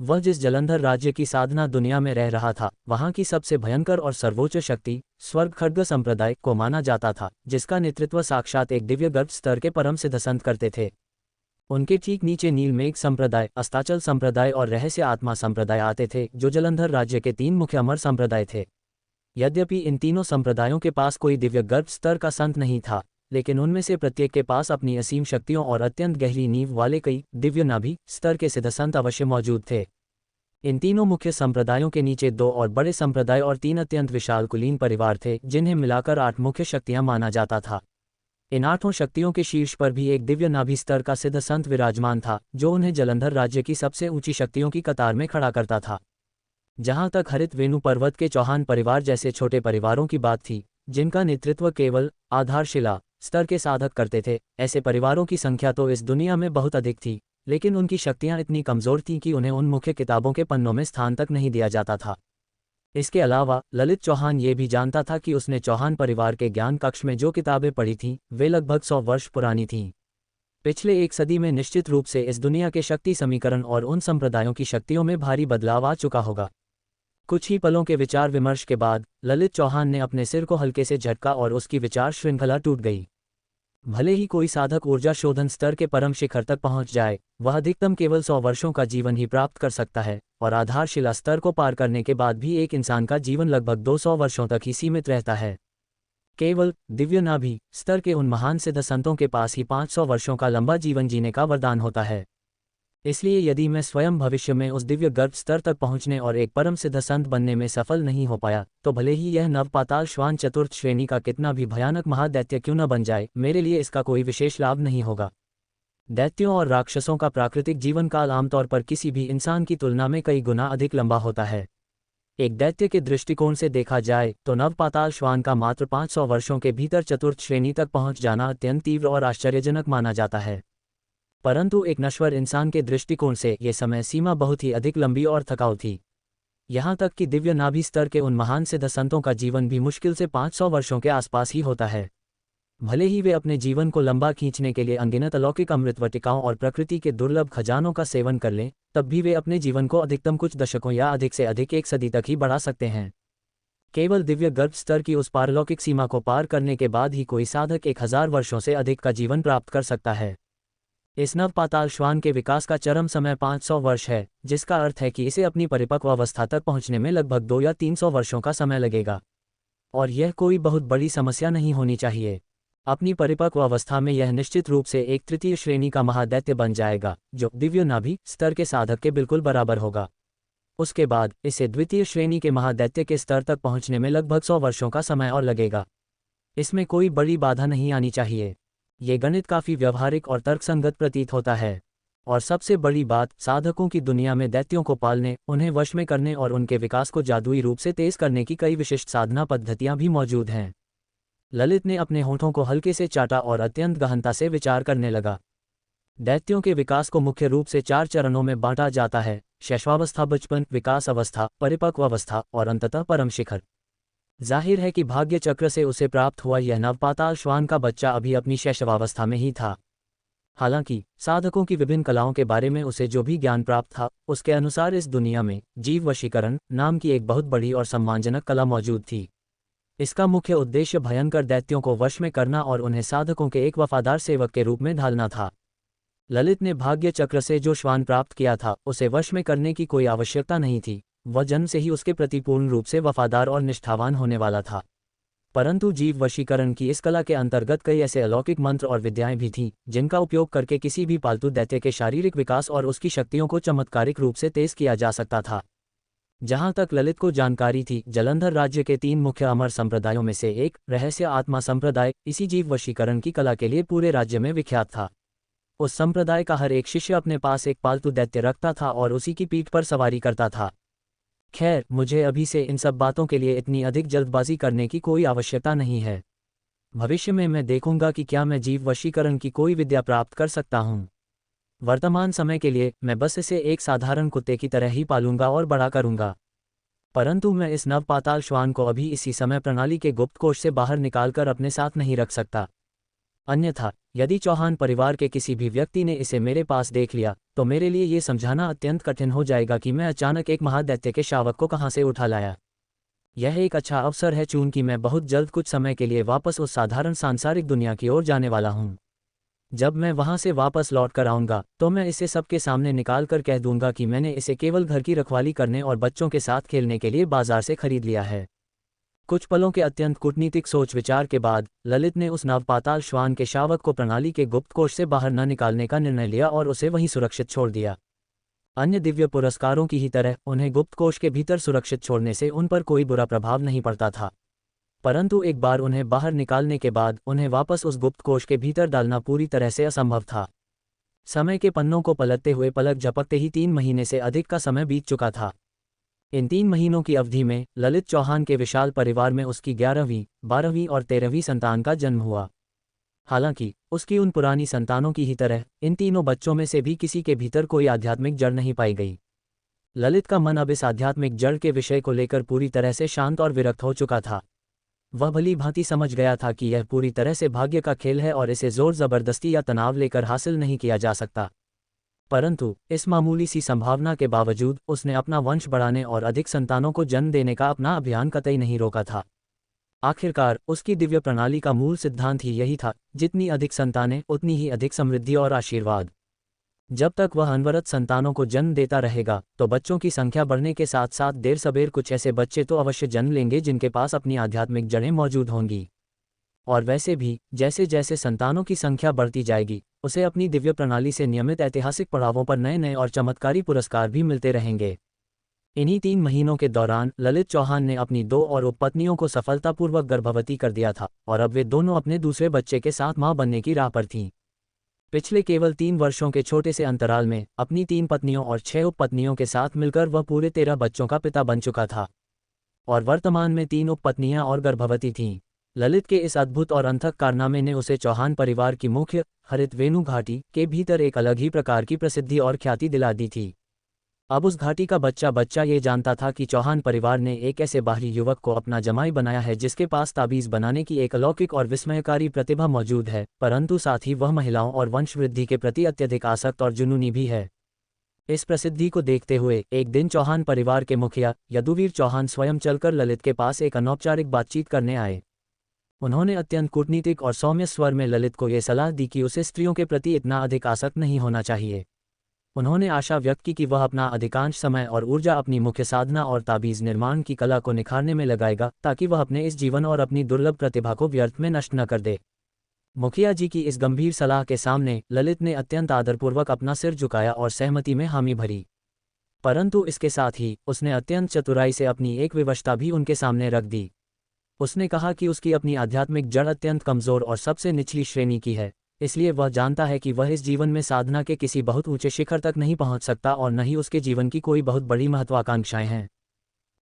वह जिस जलंधर राज्य की साधना दुनिया में रह रहा था, वहां की सबसे भयंकर और सर्वोच्च शक्ति स्वर्ग खड्ग संप्रदाय को माना जाता था, जिसका नेतृत्व साक्षात एक दिव्य गर्भ स्तर के परम सिद्ध संत करते थे। उनके ठीक नीचे नीलमेघ संप्रदाय, अस्ताचल संप्रदाय और रहस्य आत्मा संप्रदाय आते थे, जो जलंधर राज्य के 3 मुख्य अमर संप्रदाय थे। यद्यपि इन तीनों संप्रदायों के पास कोई दिव्य गर्भ स्तर का संत नहीं था, लेकिन उनमें से प्रत्येक के पास अपनी असीम शक्तियों और अत्यंत गहरी नींव वाले कई दिव्य नाभि स्तर के सिद्ध संत अवश्य मौजूद थे। इन तीनों मुख्य संप्रदायों के नीचे 2 और बड़े संप्रदाय और 3 अत्यंत विशाल कुलीन परिवार थे, जिन्हें मिलाकर 8 मुख्य शक्तियां माना जाता था। इन 8 शक्तियों के शीर्ष पर भी एक दिव्य नाभि स्तर का सिद्ध संत विराजमान था, जो उन्हें जलंधर राज्य की सबसे ऊंची शक्तियों की कतार में खड़ा करता था। जहां तक हरित वेणु पर्वत के चौहान परिवार जैसे छोटे परिवारों की बात थी, जिनका नेतृत्व केवल आधारशिला स्तर के साधक करते थे, ऐसे परिवारों की संख्या तो इस दुनिया में बहुत अधिक थी, लेकिन उनकी शक्तियां इतनी कमज़ोर थीं कि उन्हें उन मुख्य किताबों के पन्नों में स्थान तक नहीं दिया जाता था। इसके अलावा ललित चौहान ये भी जानता था कि उसने चौहान परिवार के ज्ञान कक्ष में जो किताबें पढ़ी थीं वे लगभग 100 वर्ष पुरानी थीं। पिछले एक सदी में निश्चित रूप से इस दुनिया के शक्ति समीकरण और उन संप्रदायों की शक्तियों में भारी बदलाव आ चुका होगा। कुछ ही पलों के विचार विमर्श के बाद ललित चौहान ने अपने सिर को हल्के से झटका और उसकी विचार श्रृंखला टूट गई। भले ही कोई साधक ऊर्जा शोधन स्तर के परम शिखर तक पहुंच जाए, वह अधिकतम केवल 100 वर्षों का जीवन ही प्राप्त कर सकता है, और आधारशिला स्तर को पार करने के बाद भी एक इंसान का जीवन लगभग 200 वर्षों तक ही सीमित रहता है। केवल दिव्य नाभि स्तर के उन महान सिद्ध संतों के पास ही 500 वर्षों का लंबा जीवन जीने का वरदान होता है। इसलिए यदि मैं स्वयं भविष्य में उस दिव्य गर्भ स्तर तक पहुंचने और एक परम सिद्ध संत बनने में सफल नहीं हो पाया, तो भले ही यह नव पाताल श्वान चतुर्थ श्रेणी का कितना भी भयानक महादैत्य क्यों न बन जाए, मेरे लिए इसका कोई विशेष लाभ नहीं होगा। दैत्यों और राक्षसों का प्राकृतिक जीवन काल आमतौर पर किसी भी इंसान की तुलना में कई गुना अधिक लंबा होता है। एक दैत्य के दृष्टिकोण से देखा जाए तो नव पाताल श्वान का मात्र 500 वर्षों के भीतर चतुर्थ श्रेणी तक पहुंच जाना अत्यंत तीव्र और आश्चर्यजनक माना जाता है। परंतु एक नश्वर इंसान के दृष्टिकोण से ये समय सीमा बहुत ही अधिक लंबी और थकाऊ थी। यहाँ तक कि दिव्य नाभि स्तर के उन महान सिद्ध संतों का जीवन भी मुश्किल से 500 वर्षों के आसपास ही होता है। भले ही वे अपने जीवन को लंबा खींचने के लिए अनगिनत अलौकिक अमृत वटिकाओं और प्रकृति के दुर्लभ खजानों का सेवन कर लें, तब भी वे अपने जीवन को अधिकतम कुछ दशकों या अधिक से अधिक एक सदी तक ही बढ़ा सकते हैं। केवल दिव्य गर्भ स्तर की उस पारलौकिक सीमा को पार करने के बाद ही कोई साधक 1000 वर्षों से अधिक का जीवन प्राप्त कर सकता है। इस नव पाताल श्वान के विकास का चरम समय 500 वर्ष है, जिसका अर्थ है कि इसे अपनी परिपक्व अवस्था तक पहुंचने में लगभग 2 या 300 वर्षों का समय लगेगा। और यह कोई बहुत बड़ी समस्या नहीं होनी चाहिए। अपनी परिपक्व अवस्था में यह निश्चित रूप से एक तृतीय श्रेणी का महादैत्य बन जाएगा, जो दिव्य नाभि स्तर के साधक के बिल्कुल बराबर होगा। उसके बाद इसे द्वितीय श्रेणी के महादैत्य के स्तर तक पहुंचने में लगभग 100 वर्षों का समय और लगेगा। इसमें कोई बड़ी बाधा नहीं आनी चाहिए। ये गणित काफ़ी व्यवहारिक और तर्कसंगत प्रतीत होता है। और सबसे बड़ी बात, साधकों की दुनिया में दैत्यों को पालने, उन्हें वश में करने और उनके विकास को जादुई रूप से तेज करने की कई विशिष्ट साधना पद्धतियां भी मौजूद हैं। ललित ने अपने होठों को हल्के से चाटा और अत्यंत गहनता से विचार करने लगा। दैत्यों के विकास को मुख्य रूप से 4 चरणों में बांटा जाता है: शैशवावस्था, बचपन, विकास अवस्था, परिपक्व अवस्था और अंततः परम शिखर। जाहिर है कि भाग्य चक्र से उसे प्राप्त हुआ यह नवपाताल श्वान का बच्चा अभी अपनी शैशवावस्था में ही था। हालांकि साधकों की विभिन्न कलाओं के बारे में उसे जो भी ज्ञान प्राप्त था, उसके अनुसार इस दुनिया में जीव वशीकरण नाम की एक बहुत बड़ी और सम्मानजनक कला मौजूद थी। इसका मुख्य उद्देश्य भयंकर दैत्यों को वश में करना और उन्हें साधकों के एक वफादार सेवक के रूप में ढालना था। ललित ने भाग्य चक्र से जो श्वान प्राप्त किया था, उसे वश में करने की कोई आवश्यकता नहीं थी। वह जन्म से ही उसके प्रति पूर्ण रूप से वफादार और निष्ठावान होने वाला था। परंतु जीव वशीकरण की इस कला के अंतर्गत कई ऐसे अलौकिक मंत्र और विद्याएं भी थीं, जिनका उपयोग करके किसी भी पालतू दैत्य के शारीरिक विकास और उसकी शक्तियों को चमत्कारिक रूप से तेज किया जा सकता था। जहां तक ललित को जानकारी थी, जलंधर राज्य के 3 मुख्य अमर संप्रदायों में से एक रहस्य आत्मा संप्रदाय इसी जीव वशीकरण की कला के लिए पूरे राज्य में विख्यात था। उस संप्रदाय का हर एक शिष्य अपने पास एक पालतू दैत्य रखता था और उसी की पीठ पर सवारी करता था। खैर, मुझे अभी से इन सब बातों के लिए इतनी अधिक जल्दबाजी करने की कोई आवश्यकता नहीं है। भविष्य में मैं देखूंगा कि क्या मैं जीव वशीकरण की कोई विद्या प्राप्त कर सकता हूँ। वर्तमान समय के लिए मैं बस इसे एक साधारण कुत्ते की तरह ही पालूंगा और बड़ा करूंगा। परंतु मैं इस नव पाताल श्वान को अभी इसी समय प्रणाली के गुप्त कोष से बाहर निकालकर अपने साथ नहीं रख सकता। अन्यथा यदि चौहान परिवार के किसी भी व्यक्ति ने इसे मेरे पास देख लिया, तो मेरे लिए ये समझाना अत्यंत कठिन हो जाएगा कि मैं अचानक एक महादैत्य के शावक को कहाँ से उठा लाया। यह एक अच्छा अवसर है, चूंकि मैं बहुत जल्द कुछ समय के लिए वापस उस साधारण सांसारिक दुनिया की ओर जाने वाला हूँ। जब मैं वहां से वापस लौट कर आऊँगा, तो मैं इसे सबके सामने निकाल कर कह दूंगा कि मैंने इसे केवल घर की रखवाली करने और बच्चों के साथ खेलने के लिए बाजार से खरीद लिया है। कुछ पलों के अत्यंत कूटनीतिक सोच विचार के बाद ललित ने उस नवपाताल श्वान के शावक को प्रणाली के गुप्त कोष से बाहर न निकालने का निर्णय लिया और उसे वहीं सुरक्षित छोड़ दिया। अन्य दिव्य पुरस्कारों की ही तरह उन्हें गुप्त कोष के भीतर सुरक्षित छोड़ने से उन पर कोई बुरा प्रभाव नहीं पड़ता था। परंतु एक बार उन्हें बाहर निकालने के बाद उन्हें वापस उस गुप्त कोष के भीतर डालना पूरी तरह से असंभव था। समय के पन्नों को पलटते हुए पलक झपकते ही 3 महीने से अधिक का समय बीत चुका था। इन 3 महीनों की अवधि में ललित चौहान के विशाल परिवार में उसकी 11वीं, 12वीं और 13वीं संतान का जन्म हुआ। हालांकि उसकी उन पुरानी संतानों की ही तरह इन तीनों बच्चों में से भी किसी के भीतर कोई आध्यात्मिक जड़ नहीं पाई गई। ललित का मन अब इस आध्यात्मिक जड़ के विषय को लेकर पूरी तरह से शांत और विरक्त हो चुका था। वह भली भांति समझ गया था कि यह पूरी तरह से भाग्य का खेल है और इसे जोर जबरदस्ती या तनाव लेकर हासिल नहीं किया जा सकता। परंतु इस मामूली सी संभावना के बावजूद उसने अपना वंश बढ़ाने और अधिक संतानों को जन्म देने का अपना अभियान कतई नहीं रोका था। आखिरकार उसकी दिव्य प्रणाली का मूल सिद्धांत ही यही था, जितनी अधिक संतानें उतनी ही अधिक समृद्धि और आशीर्वाद। जब तक वह अनवरत संतानों को जन्म देता रहेगा तो बच्चों की संख्या बढ़ने के साथ साथ देर सबेर कुछ ऐसे बच्चे तो अवश्य जन्म लेंगे जिनके पास अपनी आध्यात्मिक जड़ें मौजूद होंगी। और वैसे भी जैसे जैसे संतानों की संख्या बढ़ती जाएगी उसे अपनी दिव्य प्रणाली से नियमित ऐतिहासिक पड़ावों पर नए नए और चमत्कारी पुरस्कार भी मिलते रहेंगे। इन्हीं 3 महीनों के दौरान ललित चौहान ने अपनी 2 और उपपत्नियों को सफलतापूर्वक गर्भवती कर दिया था और अब वे दोनों अपने दूसरे बच्चे के साथ मां बनने की राह पर थीं। पिछले केवल 3 वर्षों के छोटे से अंतराल में अपनी 3 पत्नियों और 6 उपपत्नियों के साथ मिलकर वह पूरे 13 बच्चों का पिता बन चुका था और वर्तमान में 3 उपपत्नियां और गर्भवती थीं। ललित के इस अद्भुत और अनथक कारनामे ने उसे चौहान परिवार की मुख्य हरित वेणु घाटी के भीतर एक अलग ही प्रकार की प्रसिद्धि और ख्याति दिला दी थी। अब उस घाटी का बच्चा बच्चा ये जानता था कि चौहान परिवार ने एक ऐसे बाहरी युवक को अपना जमाई बनाया है जिसके पास ताबीज बनाने की एक अलौकिक और विस्मयकारी प्रतिभा मौजूद है, परंतु साथ ही वह महिलाओं और वंशवृद्धि के प्रति अत्यधिक आसक्त और जुनूनी भी है। इस प्रसिद्धि को देखते हुए एक दिन चौहान परिवार के मुखिया यदुवीर चौहान स्वयं चलकर ललित के पास एक अनौपचारिक बातचीत करने आए। उन्होंने अत्यंत कूटनीतिक और सौम्य स्वर में ललित को यह सलाह दी कि उसे स्त्रियों के प्रति इतना अधिक आसक्त नहीं होना चाहिए। उन्होंने आशा व्यक्त की कि वह अपना अधिकांश समय और ऊर्जा अपनी मुख्य साधना और ताबीज निर्माण की कला को निखारने में लगाएगा ताकि वह अपने इस जीवन और अपनी दुर्लभ प्रतिभा को व्यर्थ में नष्ट न कर दे। मुखिया जी की इस गंभीर सलाह के सामने ललित ने अत्यंत आदरपूर्वक अपना सिर झुकाया और सहमति में हामी भरी। परंतु इसके साथ ही उसने अत्यंत चतुराई से अपनी एक विवशता भी उनके सामने रख दी। उसने कहा कि उसकी अपनी आध्यात्मिक जड़ अत्यंत कमजोर और सबसे निचली श्रेणी की है, इसलिए वह जानता है कि वह इस जीवन में साधना के किसी बहुत ऊंचे शिखर तक नहीं पहुंच सकता और न ही उसके जीवन की कोई बहुत बड़ी महत्वाकांक्षाएं हैं।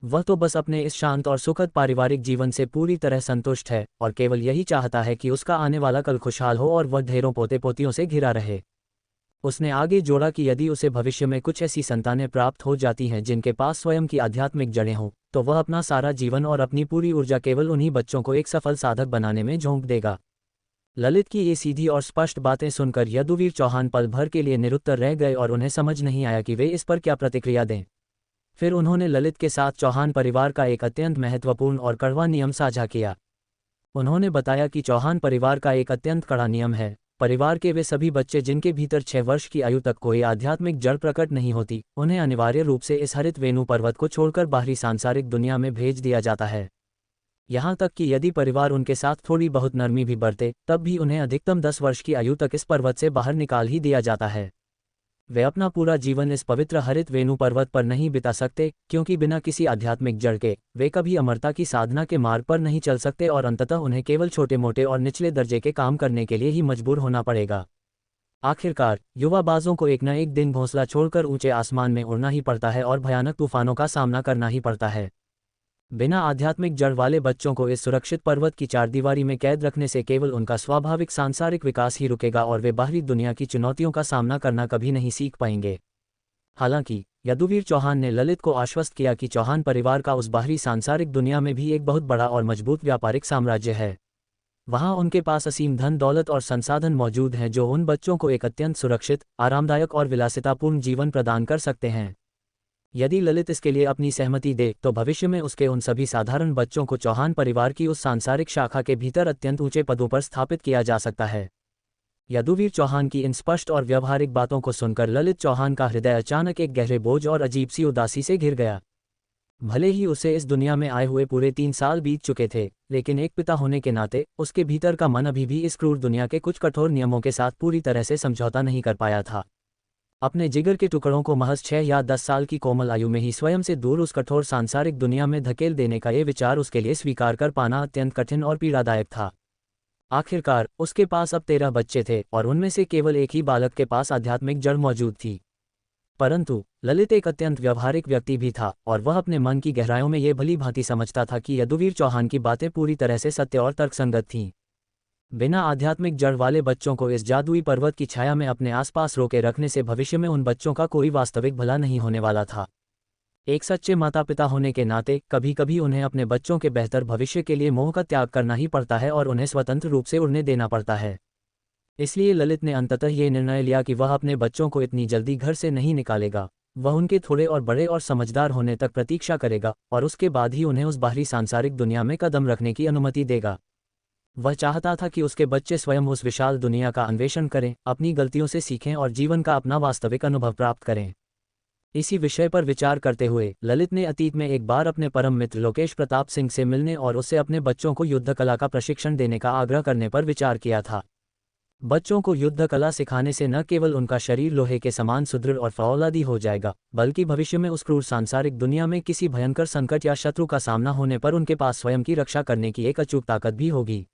वह तो बस अपने इस शांत और सुखद पारिवारिक जीवन से पूरी तरह संतुष्ट है और केवल यही चाहता है कि उसका आने वाला कल खुशहाल हो और वह ढेरों पोते पोतियों से घिरा रहे। उसने आगे जोड़ा कि यदि उसे भविष्य में कुछ ऐसी संतानें प्राप्त हो जाती हैं जिनके पास स्वयं की आध्यात्मिक जड़ें हों तो वह अपना सारा जीवन और अपनी पूरी ऊर्जा केवल उन्हीं बच्चों को एक सफल साधक बनाने में झोंक देगा। ललित की ये सीधी और स्पष्ट बातें सुनकर यदुवीर चौहान पल भर के लिए निरुत्तर रह गए और उन्हें समझ नहीं आया कि वे इस पर क्या प्रतिक्रिया दें। फिर उन्होंने ललित के साथ चौहान परिवार का एक अत्यंत महत्वपूर्ण और कड़वा नियम साझा किया। उन्होंने बताया कि चौहान परिवार का एक अत्यंत कड़ा नियम है, परिवार के वे सभी बच्चे जिनके भीतर 6 वर्ष की आयु तक कोई आध्यात्मिक जड़ प्रकट नहीं होती, उन्हें अनिवार्य रूप से इस हरित वेणु पर्वत को छोड़कर बाहरी सांसारिक दुनिया में भेज दिया जाता है। यहाँ तक कि यदि परिवार उनके साथ थोड़ी बहुत नरमी भी बरते तब भी उन्हें अधिकतम 10 वर्ष की आयु तक इस पर्वत से बाहर निकाल ही दिया जाता है। वे अपना पूरा जीवन इस पवित्र हरित वेणु पर्वत पर नहीं बिता सकते क्योंकि बिना किसी आध्यात्मिक जड़ के वे कभी अमरता की साधना के मार्ग पर नहीं चल सकते और अंततः उन्हें केवल छोटे मोटे और निचले दर्जे के काम करने के लिए ही मजबूर होना पड़ेगा। आखिरकार युवा बाजों को एक न एक दिन घोंसला छोड़कर ऊंचे आसमान में उड़ना ही पड़ता है और भयानक तूफानों का सामना करना ही पड़ता है। बिना आध्यात्मिक जड़ वाले बच्चों को इस सुरक्षित पर्वत की चारदीवारी में कैद रखने से केवल उनका स्वाभाविक सांसारिक विकास ही रुकेगा और वे बाहरी दुनिया की चुनौतियों का सामना करना कभी नहीं सीख पाएंगे। हालांकि यदुवीर चौहान ने ललित को आश्वस्त किया कि चौहान परिवार का उस बाहरी सांसारिक दुनिया में भी एक बहुत बड़ा और मजबूत व्यापारिक साम्राज्य है। वहां उनके पास असीम धन दौलत और संसाधन मौजूद हैं जो उन बच्चों को एक अत्यंत सुरक्षित, आरामदायक और विलासितापूर्ण जीवन प्रदान कर सकते हैं। यदि ललित इसके लिए अपनी सहमति दे तो भविष्य में उसके उन सभी साधारण बच्चों को चौहान परिवार की उस सांसारिक शाखा के भीतर अत्यंत ऊंचे पदों पर स्थापित किया जा सकता है। यदुवीर चौहान की इन स्पष्ट और व्यावहारिक बातों को सुनकर ललित चौहान का हृदय अचानक एक गहरे बोझ और अजीब सी उदासी से घिर गया। भले ही उसे इस दुनिया में आए हुए पूरे 3 साल बीत चुके थे, लेकिन एक पिता होने के नाते उसके भीतर का मन अभी भी इस क्रूर दुनिया के कुछ कठोर नियमों के साथ पूरी तरह से समझौता नहीं कर पाया था। अपने जिगर के टुकड़ों को महज 6 या 10 साल की कोमल आयु में ही स्वयं से दूर उस कठोर सांसारिक दुनिया में धकेल देने का ये विचार उसके लिए स्वीकार कर पाना अत्यंत कठिन और पीड़ादायक था। आखिरकार उसके पास अब 13 बच्चे थे और उनमें से केवल एक ही बालक के पास आध्यात्मिक जड़ मौजूद थी। परंतु ललित एक अत्यंत व्यवहारिक व्यक्ति भी था और वह अपने मन की गहराइयों में ये भली भांति समझता था कि यदुवीर चौहान की बातें पूरी तरह से सत्य और तर्कसंगत थीं। बिना आध्यात्मिक जड़ वाले बच्चों को इस जादुई पर्वत की छाया में अपने आसपास रोके रखने से भविष्य में उन बच्चों का कोई वास्तविक भला नहीं होने वाला था। एक सच्चे माता पिता होने के नाते कभी कभी उन्हें अपने बच्चों के बेहतर भविष्य के लिए मोह का त्याग करना ही पड़ता है और उन्हें स्वतंत्र रूप से उड़ने देना पड़ता है। इसलिए ललित ने अंततः ये निर्णय लिया कि वह अपने बच्चों को इतनी जल्दी घर से नहीं निकालेगा। वह उनके थोड़े और बड़े और समझदार होने तक प्रतीक्षा करेगा और उसके बाद ही उन्हें उस बाहरी सांसारिक दुनिया में कदम रखने की अनुमति देगा। वह चाहता था कि उसके बच्चे स्वयं उस विशाल दुनिया का अन्वेषण करें, अपनी गलतियों से सीखें और जीवन का अपना वास्तविक अनुभव प्राप्त करें। इसी विषय पर विचार करते हुए ललित ने अतीत में एक बार अपने परम मित्र लोकेश प्रताप सिंह से मिलने और उससे अपने बच्चों को युद्ध कला का प्रशिक्षण देने का आग्रह करने पर विचार किया था। बच्चों को युद्ध कला सिखाने से न केवल उनका शरीर लोहे के समान सुदृढ़ और फौलादी हो जाएगा, बल्कि भविष्य में उस क्रूर सांसारिक दुनिया में किसी भयंकर संकट या शत्रु का सामना होने पर उनके पास स्वयं की रक्षा करने की एक अचूक ताकत भी होगी।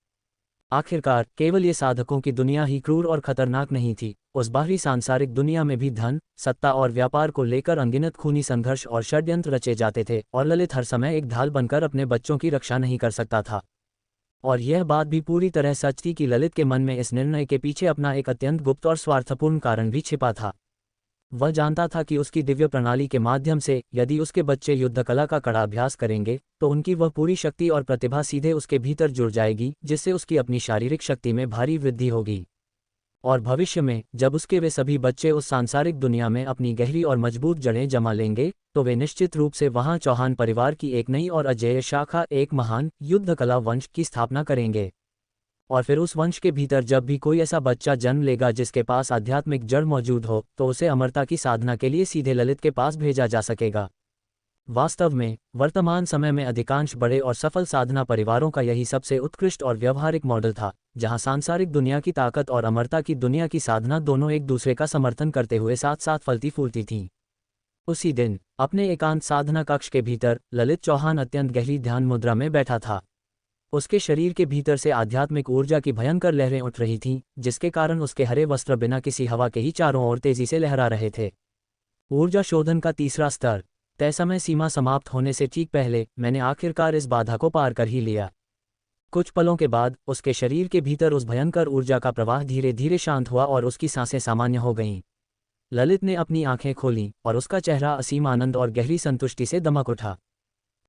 आखिरकार केवल ये साधकों की दुनिया ही क्रूर और खतरनाक नहीं थी, उस बाहरी सांसारिक दुनिया में भी धन, सत्ता और व्यापार को लेकर अनगिनत खूनी संघर्ष और षड्यंत्र रचे जाते थे और ललित हर समय एक ढाल बनकर अपने बच्चों की रक्षा नहीं कर सकता था। और यह बात भी पूरी तरह सच थी कि ललित के मन में इस निर्णय के पीछे अपना एक अत्यंत गुप्त और स्वार्थपूर्ण कारण भी छिपा था। वह जानता था कि उसकी दिव्य प्रणाली के माध्यम से यदि उसके बच्चे युद्ध कला का कड़ा अभ्यास करेंगे तो उनकी वह पूरी शक्ति और प्रतिभा सीधे उसके भीतर जुड़ जाएगी, जिससे उसकी अपनी शारीरिक शक्ति में भारी वृद्धि होगी। और भविष्य में जब उसके वे सभी बच्चे उस सांसारिक दुनिया में अपनी गहरी और मजबूत जड़ें जमा लेंगे तो वे निश्चित रूप से वहां चौहान परिवार की एक नई और अजेय शाखा, एक महान युद्ध कला वंश की स्थापना करेंगे। और फिर उस वंश के भीतर जब भी कोई ऐसा बच्चा जन्म लेगा जिसके पास आध्यात्मिक जड़ मौजूद हो तो उसे अमरता की साधना के लिए सीधे ललित के पास भेजा जा सकेगा। वास्तव में वर्तमान समय में अधिकांश बड़े और सफल साधना परिवारों का यही सबसे उत्कृष्ट और व्यवहारिक मॉडल था, जहां सांसारिक दुनिया की ताकत और अमरता की दुनिया की साधना दोनों एक दूसरे का समर्थन करते हुए साथ साथ फलती फूलती थीं। उसी दिन अपने एकांत साधना कक्ष के भीतर ललित चौहान अत्यंत गहरी ध्यान मुद्रा में बैठा था। उसके शरीर के भीतर से आध्यात्मिक ऊर्जा की भयंकर लहरें उठ रही थीं, जिसके कारण उसके हरे वस्त्र बिना किसी हवा के ही चारों ओर तेजी से लहरा रहे थे। ऊर्जा शोधन का तीसरा स्तर। तय समय सीमा समाप्त होने से ठीक पहले मैंने आखिरकार इस बाधा को पार कर ही लिया। कुछ पलों के बाद उसके शरीर के भीतर उस भयंकर ऊर्जा का प्रवाह धीरे धीरे शांत हुआ और उसकी सांसें सामान्य हो गईं। ललित ने अपनी आंखें खोलीं और उसका चेहरा असीम आनंद और गहरी संतुष्टि से दमक उठा।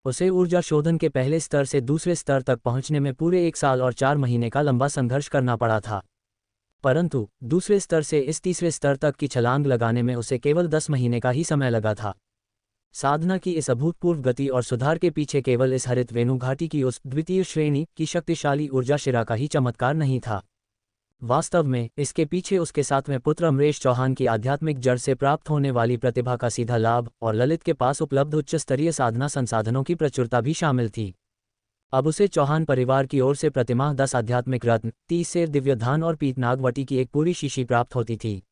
उसे ऊर्जा शोधन के पहले स्तर से दूसरे स्तर तक पहुंचने में पूरे 1 साल और 4 महीने का लंबा संघर्ष करना पड़ा था, परंतु दूसरे स्तर से इस तीसरे स्तर तक की छलांग लगाने में उसे केवल 10 महीने का ही समय लगा था। साधना की इस अभूतपूर्व गति और सुधार के पीछे केवल इस हरित वेणु घाटी की उस द्वितीय श्रेणी की शक्तिशाली ऊर्जा शिरा का ही चमत्कार नहीं था। वास्तव में इसके पीछे उसके 7वें पुत्र अमरेश चौहान की आध्यात्मिक जड़ से प्राप्त होने वाली प्रतिभा का सीधा लाभ और ललित के पास उपलब्ध उच्च स्तरीय साधना संसाधनों की प्रचुरता भी शामिल थी। अब उसे चौहान परिवार की ओर से प्रतिमाह 10 आध्यात्मिक रत्न, 30 सेर दिव्य धान और पीतनागवटी की एक पूरी शीशी प्राप्त होती थी।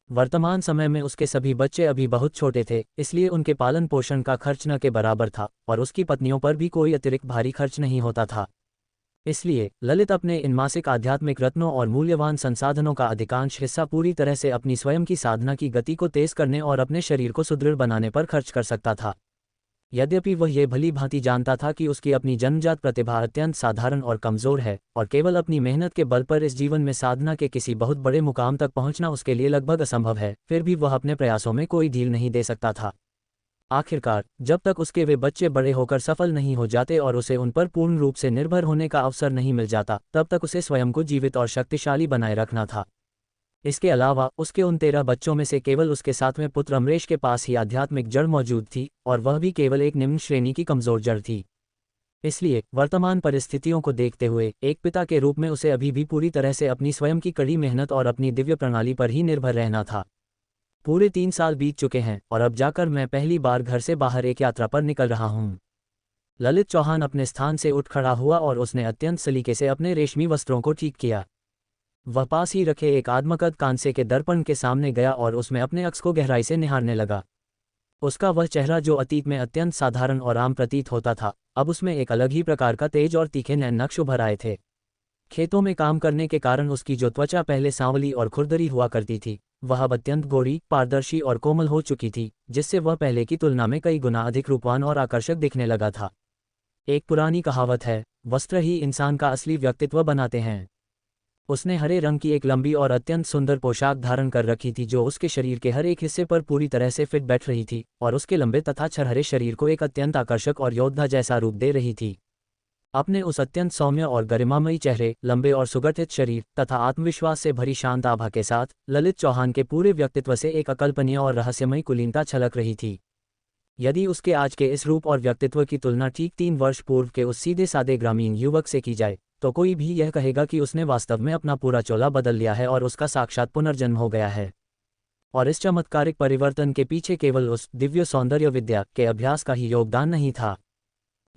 वर्तमान समय में उसके सभी बच्चे अभी बहुत छोटे थे, इसलिए उनके पालन पोषण का खर्च न के बराबर था और उसकी पत्नियों पर भी कोई अतिरिक्त भारी खर्च नहीं होता था। इसलिए ललित अपने इन मासिक आध्यात्मिक रत्नों और मूल्यवान संसाधनों का अधिकांश हिस्सा पूरी तरह से अपनी स्वयं की साधना की गति को तेज करने और अपने शरीर को सुदृढ़ बनाने पर खर्च कर सकता था। यद्यपि वह ये भली भांति जानता था कि उसकी अपनी जन्मजात प्रतिभा अत्यंत साधारण और कमजोर है और केवल अपनी मेहनत के बल पर इस जीवन में साधना के किसी बहुत बड़े मुकाम तक पहुंचना उसके लिए लगभग असंभव है, फिर भी वह अपने प्रयासों में कोई ढील नहीं दे सकता था। आखिरकार जब तक उसके वे बच्चे बड़े होकर सफल नहीं हो जाते और उसे उन पर पूर्ण रूप से निर्भर होने का अवसर नहीं मिल जाता, तब तक उसे स्वयं को जीवित और शक्तिशाली बनाए रखना था। इसके अलावा उसके उन 13 बच्चों में से केवल उसके 7वें पुत्र अमरेश के पास ही आध्यात्मिक जड़ मौजूद थी और वह भी केवल एक निम्न श्रेणी की कमजोर जड़ थी। इसलिए वर्तमान परिस्थितियों को देखते हुए एक पिता के रूप में उसे अभी भी पूरी तरह से अपनी स्वयं की कड़ी मेहनत और अपनी दिव्य प्रणाली पर ही निर्भर रहना था। पूरे 3 साल बीत चुके हैं और अब जाकर मैं पहली बार घर से बाहर एक यात्रा पर निकल रहा हूँ। ललित चौहान अपने स्थान से उठ खड़ा हुआ और उसने अत्यंत सलीके से अपने रेशमी वस्त्रों को ठीक किया। वह पास ही रखे एक आदमकद कांसे के दर्पण के सामने गया और उसमें अपने अक्स को गहराई से निहारने लगा। उसका वह चेहरा जो अतीत में अत्यंत साधारण और आम प्रतीत होता था, अब उसमें एक अलग ही प्रकार का तेज और तीखे नैन नक्श उभर आए थे। खेतों में काम करने के कारण उसकी जो त्वचा पहले सांवली और खुरदरी हुआ करती थी, वह अब अत्यंत गोरी, पारदर्शी और कोमल हो चुकी थी, जिससे वह पहले की तुलना में कई गुना अधिक रूपवान और आकर्षक दिखने लगा था। एक पुरानी कहावत है, वस्त्र ही इंसान का असली व्यक्तित्व बनाते हैं। उसने हरे रंग की एक लंबी और अत्यंत सुंदर पोशाक धारण कर रखी थी जो उसके शरीर के हर एक हिस्से पर पूरी तरह से फिट बैठ रही थी और उसके लंबे तथा छरहरे शरीर को एक अत्यंत आकर्षक और योद्धा जैसा रूप दे रही थी। अपने उस अत्यंत सौम्य और गरिमामयी चेहरे, लंबे और सुगठित शरीर तथा आत्मविश्वास से भरी शांत आभा के साथ ललित चौहान के पूरे व्यक्तित्व से एक अकल्पनीय और रहस्यमयी कुलीनता छलक रही थी। यदि उसके आज के इस रूप और व्यक्तित्व की तुलना ठीक 3 वर्ष पूर्व के उस सीधे सादे ग्रामीण युवक से की जाए तो कोई भी यह कहेगा कि उसने वास्तव में अपना पूरा चोला बदल लिया है और उसका साक्षात पुनर्जन्म हो गया है। और इस चमत्कारिक परिवर्तन के पीछे केवल उस दिव्य सौंदर्य विद्या के अभ्यास का ही योगदान नहीं था।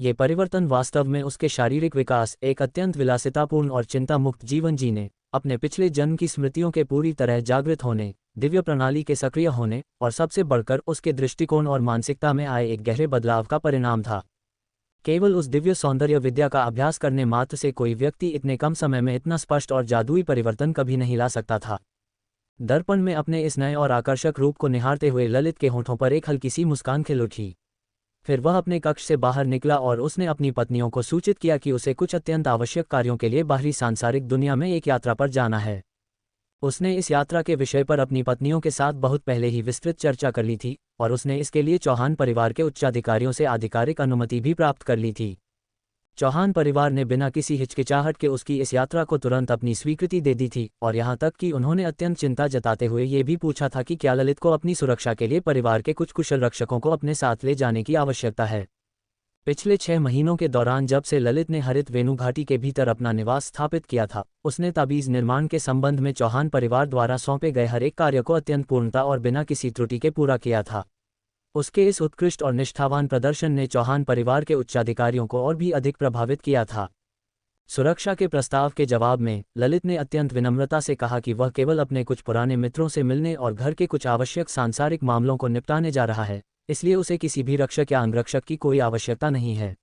ये परिवर्तन वास्तव में उसके शारीरिक विकास, एक अत्यंत विलासितापूर्ण और चिंता मुक्त जीवन जीने, अपने पिछले जन्म की स्मृतियों के पूरी तरह जागृत होने, दिव्य प्रणाली के सक्रिय होने और सबसे बढ़कर उसके दृष्टिकोण और मानसिकता में आए एक गहरे बदलाव का परिणाम था। केवल उस दिव्य सौंदर्य विद्या का अभ्यास करने मात्र से कोई व्यक्ति इतने कम समय में इतना स्पष्ट और जादुई परिवर्तन कभी नहीं ला सकता था। दर्पण में अपने इस नए और आकर्षक रूप को निहारते हुए ललित के होठों पर एक हल्की सी मुस्कान खिल उठी। फिर वह अपने कक्ष से बाहर निकला और उसने अपनी पत्नियों को सूचित किया कि उसे कुछ अत्यंत आवश्यक कार्यों के लिए बाहरी सांसारिक दुनिया में एक यात्रा पर जाना है। उसने इस यात्रा के विषय पर अपनी पत्नियों के साथ बहुत पहले ही विस्तृत चर्चा कर ली थी और उसने इसके लिए चौहान परिवार के उच्चाधिकारियों से आधिकारिक अनुमति भी प्राप्त कर ली थी। चौहान परिवार ने बिना किसी हिचकिचाहट के उसकी इस यात्रा को तुरंत अपनी स्वीकृति दे दी थी और यहाँ तक कि उन्होंने अत्यंत चिंता जताते हुए ये भी पूछा था कि क्या ललित को अपनी सुरक्षा के लिए परिवार के कुछ कुशल रक्षकों को अपने साथ ले जाने की आवश्यकता है। पिछले 6 महीनों के दौरान जब से ललित ने हरित वेणु घाटी के भीतर अपना निवास स्थापित किया था, उसने ताबीज निर्माण के संबंध में चौहान परिवार द्वारा सौंपे गए हर एक कार्य को अत्यंत पूर्णता और बिना किसी त्रुटि के पूरा किया था। उसके इस उत्कृष्ट और निष्ठावान प्रदर्शन ने चौहान परिवार के उच्चाधिकारियों को और भी अधिक प्रभावित किया था। सुरक्षा के प्रस्ताव के जवाब में ललित ने अत्यंत विनम्रता से कहा कि वह केवल अपने कुछ पुराने मित्रों से मिलने और घर के कुछ आवश्यक सांसारिक मामलों को निपटाने जा रहा है, इसलिए उसे किसी भी रक्षक या अंगरक्षक की कोई आवश्यकता नहीं है।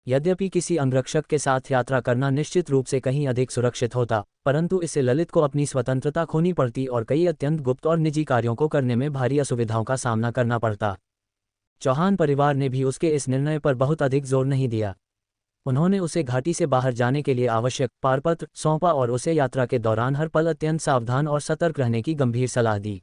यद्यपि किसी अंगरक्षक के साथ यात्रा करना निश्चित रूप से कहीं अधिक सुरक्षित होता, परंतु इससे ललित को अपनी स्वतंत्रता खोनी पड़ती और कई अत्यंत गुप्त और निजी कार्यों को करने में भारी असुविधाओं का सामना करना पड़ता। चौहान परिवार ने भी उसके इस निर्णय पर बहुत अधिक जोर नहीं दिया। उन्होंने उसे घाटी से बाहर जाने के लिए आवश्यक पारपत्र सौंपा और उसे यात्रा के दौरान हर पल अत्यंत सावधान और सतर्क रहने की गंभीर सलाह दी।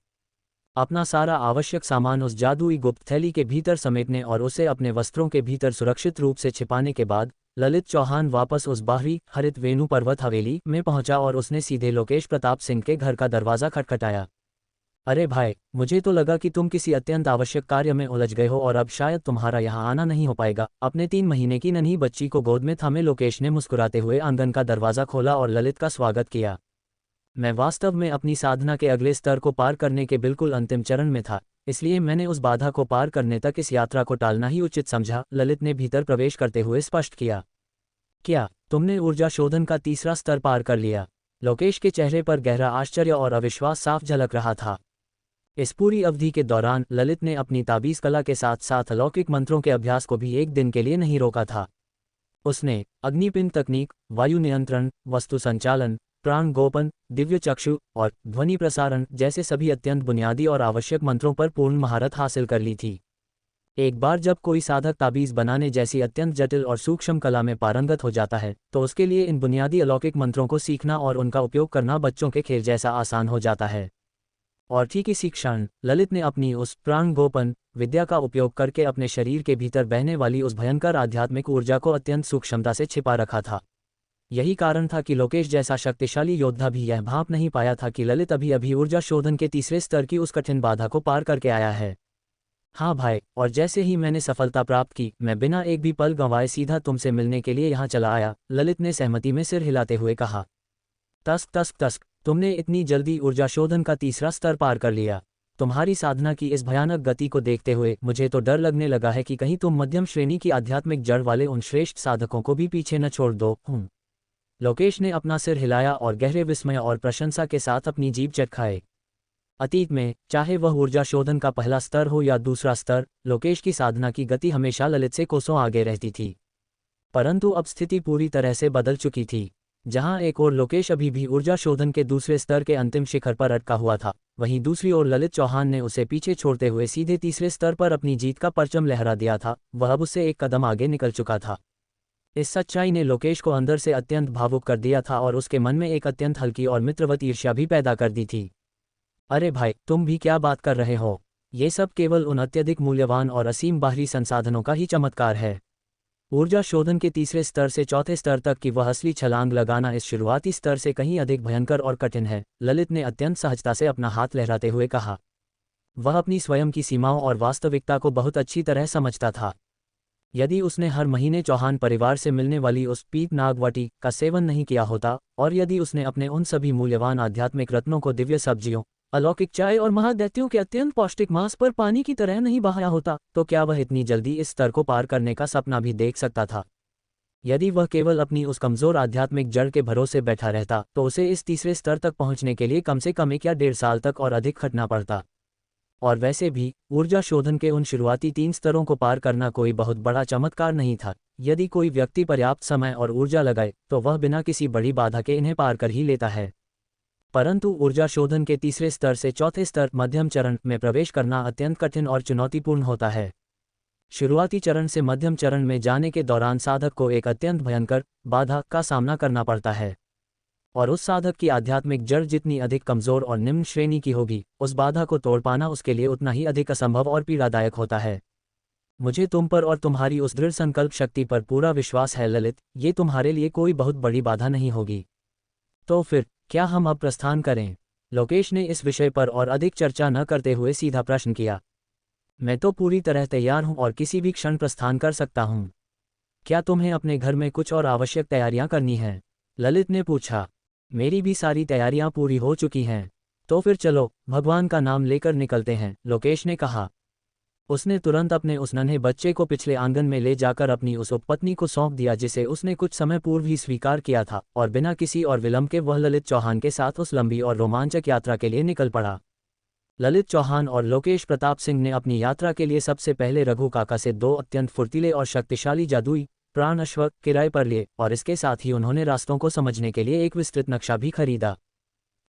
अपना सारा आवश्यक सामान उस जादुई गुप्त थैली के भीतर समेटने और उसे अपने वस्त्रों के भीतर सुरक्षित रूप से छिपाने के बाद ललित चौहान वापस उस बाहरी हरित वेणु पर्वत हवेली में पहुंचा और उसने सीधे लोकेश प्रताप सिंह के घर का दरवाज़ा खटखटाया। अरे भाई, मुझे तो लगा कि तुम किसी अत्यंत आवश्यक कार्य में उलझ गए हो और अब शायद तुम्हारा यहाँ आना नहीं हो पाएगा। अपने 3 महीने की नन्ही बच्ची को गोद में थामे लोकेश ने मुस्कुराते हुए आंगन का दरवाज़ा खोला और ललित का स्वागत किया। मैं वास्तव में अपनी साधना के अगले स्तर को पार करने के बिल्कुल अंतिम चरण में था, इसलिए मैंने उस बाधा को पार करने तक इस यात्रा को टालना ही उचित समझा, ललित ने भीतर प्रवेश करते हुए स्पष्ट किया। क्या तुमने ऊर्जा शोधन का तीसरा स्तर पार कर लिया? लोकेश के चेहरे पर गहरा आश्चर्य और अविश्वास साफ झलक रहा था। इस पूरी अवधि के दौरान ललित ने अपनी ताबीज़ कला के साथ साथ अलौकिक मंत्रों के अभ्यास को भी एक दिन के लिए नहीं रोका था। उसने अग्निपिंड तकनीक, वायु नियंत्रण, वस्तु संचालन, प्राण गोपन, दिव्य चक्षु और ध्वनि प्रसारण जैसे सभी अत्यंत बुनियादी और आवश्यक मंत्रों पर पूर्ण महारत हासिल कर ली थी। एक बार जब कोई साधक ताबीज़ बनाने जैसी अत्यंत जटिल और सूक्ष्म कला में पारंगत हो जाता है तो उसके लिए इन बुनियादी अलौकिक मंत्रों को सीखना और उनका उपयोग करना बच्चों के खेल जैसा आसान हो जाता है। और ठीक इसी क्षण ललित ने अपनी उस प्राण गोपन विद्या का उपयोग करके अपने शरीर के भीतर बहने वाली उस भयंकर आध्यात्मिक ऊर्जा को अत्यंत सूक्ष्मता से छिपा रखा था। यही कारण था कि लोकेश जैसा शक्तिशाली योद्धा भी यह भांप नहीं पाया था कि ललित अभी अभी ऊर्जा शोधन के तीसरे स्तर की उस कठिन बाधा को पार करके आया है। हाँ भाई, और जैसे ही मैंने सफलता प्राप्त की, मैं बिना एक भी पल गंवाए सीधा तुमसे मिलने के लिए यहाँ चला आया, ललित ने सहमति में सिर हिलाते हुए कहा। तस्क तस्क तस्क, तुमने इतनी जल्दी ऊर्जा शोधन का तीसरा स्तर पार कर लिया। तुम्हारी साधना की इस भयानक गति को देखते हुए मुझे तो डर लगने लगा है कि कहीं तुम मध्यम श्रेणी की आध्यात्मिक जड़ वाले उन श्रेष्ठ साधकों को भी पीछे न छोड़ दो। लोकेश ने अपना सिर हिलाया और गहरे विस्मय और प्रशंसा के साथ अपनी जीभ चटखाए। अतीत में चाहे वह ऊर्जा शोधन का पहला स्तर हो या दूसरा स्तर, लोकेश की साधना की गति हमेशा ललित से कोसों आगे रहती थी। परंतु अब स्थिति पूरी तरह से बदल चुकी थी। जहां एक ओर लोकेश अभी भी ऊर्जा शोधन के दूसरे स्तर के अंतिम शिखर पर अटका हुआ था, वहीं दूसरी ओर ललित चौहान ने उसे पीछे छोड़ते हुए सीधे तीसरे स्तर पर अपनी जीत का परचम लहरा दिया था। वह अब उससे एक कदम आगे निकल चुका था। इस सच्चाई ने लोकेश को अंदर से अत्यंत भावुक कर दिया था और उसके मन में एक अत्यंत हल्की और मित्रवत ईर्ष्या भी पैदा कर दी थी। अरे भाई, तुम भी क्या बात कर रहे हो? ये सब केवल उन अत्यधिक मूल्यवान और असीम बाहरी संसाधनों का ही चमत्कार है। ऊर्जा शोधन के तीसरे स्तर से चौथे स्तर तक की वह असली छलांग लगाना इस शुरुआती स्तर से कहीं अधिक भयंकर और कठिन है, ललित ने अत्यंत सहजता से अपना हाथ लहराते हुए कहा। वह अपनी स्वयं की सीमाओं और वास्तविकता को बहुत अच्छी तरह समझता था। यदि उसने हर महीने चौहान परिवार से मिलने वाली उस पीत नागवटी का सेवन नहीं किया होता, और यदि उसने अपने उन सभी मूल्यवान आध्यात्मिक रत्नों को दिव्य सब्जियों, अलौकिक चाय और महादैत्यों के अत्यंत पौष्टिक मांस पर पानी की तरह नहीं बहाया होता, तो क्या वह इतनी जल्दी इस स्तर को पार करने का सपना भी देख सकता था? यदि वह केवल अपनी उस कमजोर आध्यात्मिक जड़ के भरोसे बैठा रहता, तो उसे इस तीसरे स्तर तक पहुंचने के लिए कम से कम 1 या 1.5 साल तक और अधिक खटना पड़ता। और वैसे भी ऊर्जा शोधन के उन शुरुआती 3 स्तरों को पार करना कोई बहुत बड़ा चमत्कार नहीं था। यदि कोई व्यक्ति पर्याप्त समय और ऊर्जा लगाए, तो वह बिना किसी बड़ी बाधा के इन्हें पार कर ही लेता है। परंतु ऊर्जा शोधन के तीसरे स्तर से चौथे स्तर मध्यम चरण में प्रवेश करना अत्यंत कठिन और चुनौतीपूर्ण होता है। शुरुआती चरण से मध्यम चरण में जाने के दौरान साधक को एक अत्यंत भयंकर बाधा का सामना करना पड़ता है, और उस साधक की आध्यात्मिक जड़ जितनी अधिक कमजोर और निम्न श्रेणी की होगी, उस बाधा को तोड़ पाना उसके लिए उतना ही अधिक असंभव और पीड़ादायक होता है। मुझे तुम पर और तुम्हारी उस दृढ़ संकल्प शक्ति पर पूरा विश्वास है ललित, ये तुम्हारे लिए कोई बहुत बड़ी बाधा नहीं होगी। तो फिर क्या हम अब प्रस्थान करें? लोकेश ने इस विषय पर और अधिक चर्चा न करते हुए सीधा प्रश्न किया। मैं तो पूरी तरह तैयार हूं और किसी भी क्षण प्रस्थान कर सकता हूं। क्या तुम्हें अपने घर में कुछ और आवश्यक तैयारियां करनी हैं? ललित ने पूछा। मेरी भी सारी तैयारियां पूरी हो चुकी हैं। तो फिर चलो, भगवान का नाम लेकर निकलते हैं, लोकेश ने कहा। उसने तुरंत अपने उस नन्हे बच्चे को पिछले आंगन में ले जाकर अपनी उस उपपत्नी को सौंप दिया जिसे उसने कुछ समय पूर्व ही स्वीकार किया था, और बिना किसी और विलंब के वह ललित चौहान के साथ उस लंबी और रोमांचक यात्रा के लिए निकल पड़ा। ललित चौहान और लोकेश प्रताप सिंह ने अपनी यात्रा के लिए सबसे पहले रघु काका से 2 अत्यंत फुर्तीले और शक्तिशाली जादुई प्राण अश्व किराए पर लिए, और इसके साथ ही उन्होंने रास्तों को समझने के लिए एक विस्तृत नक्शा भी खरीदा।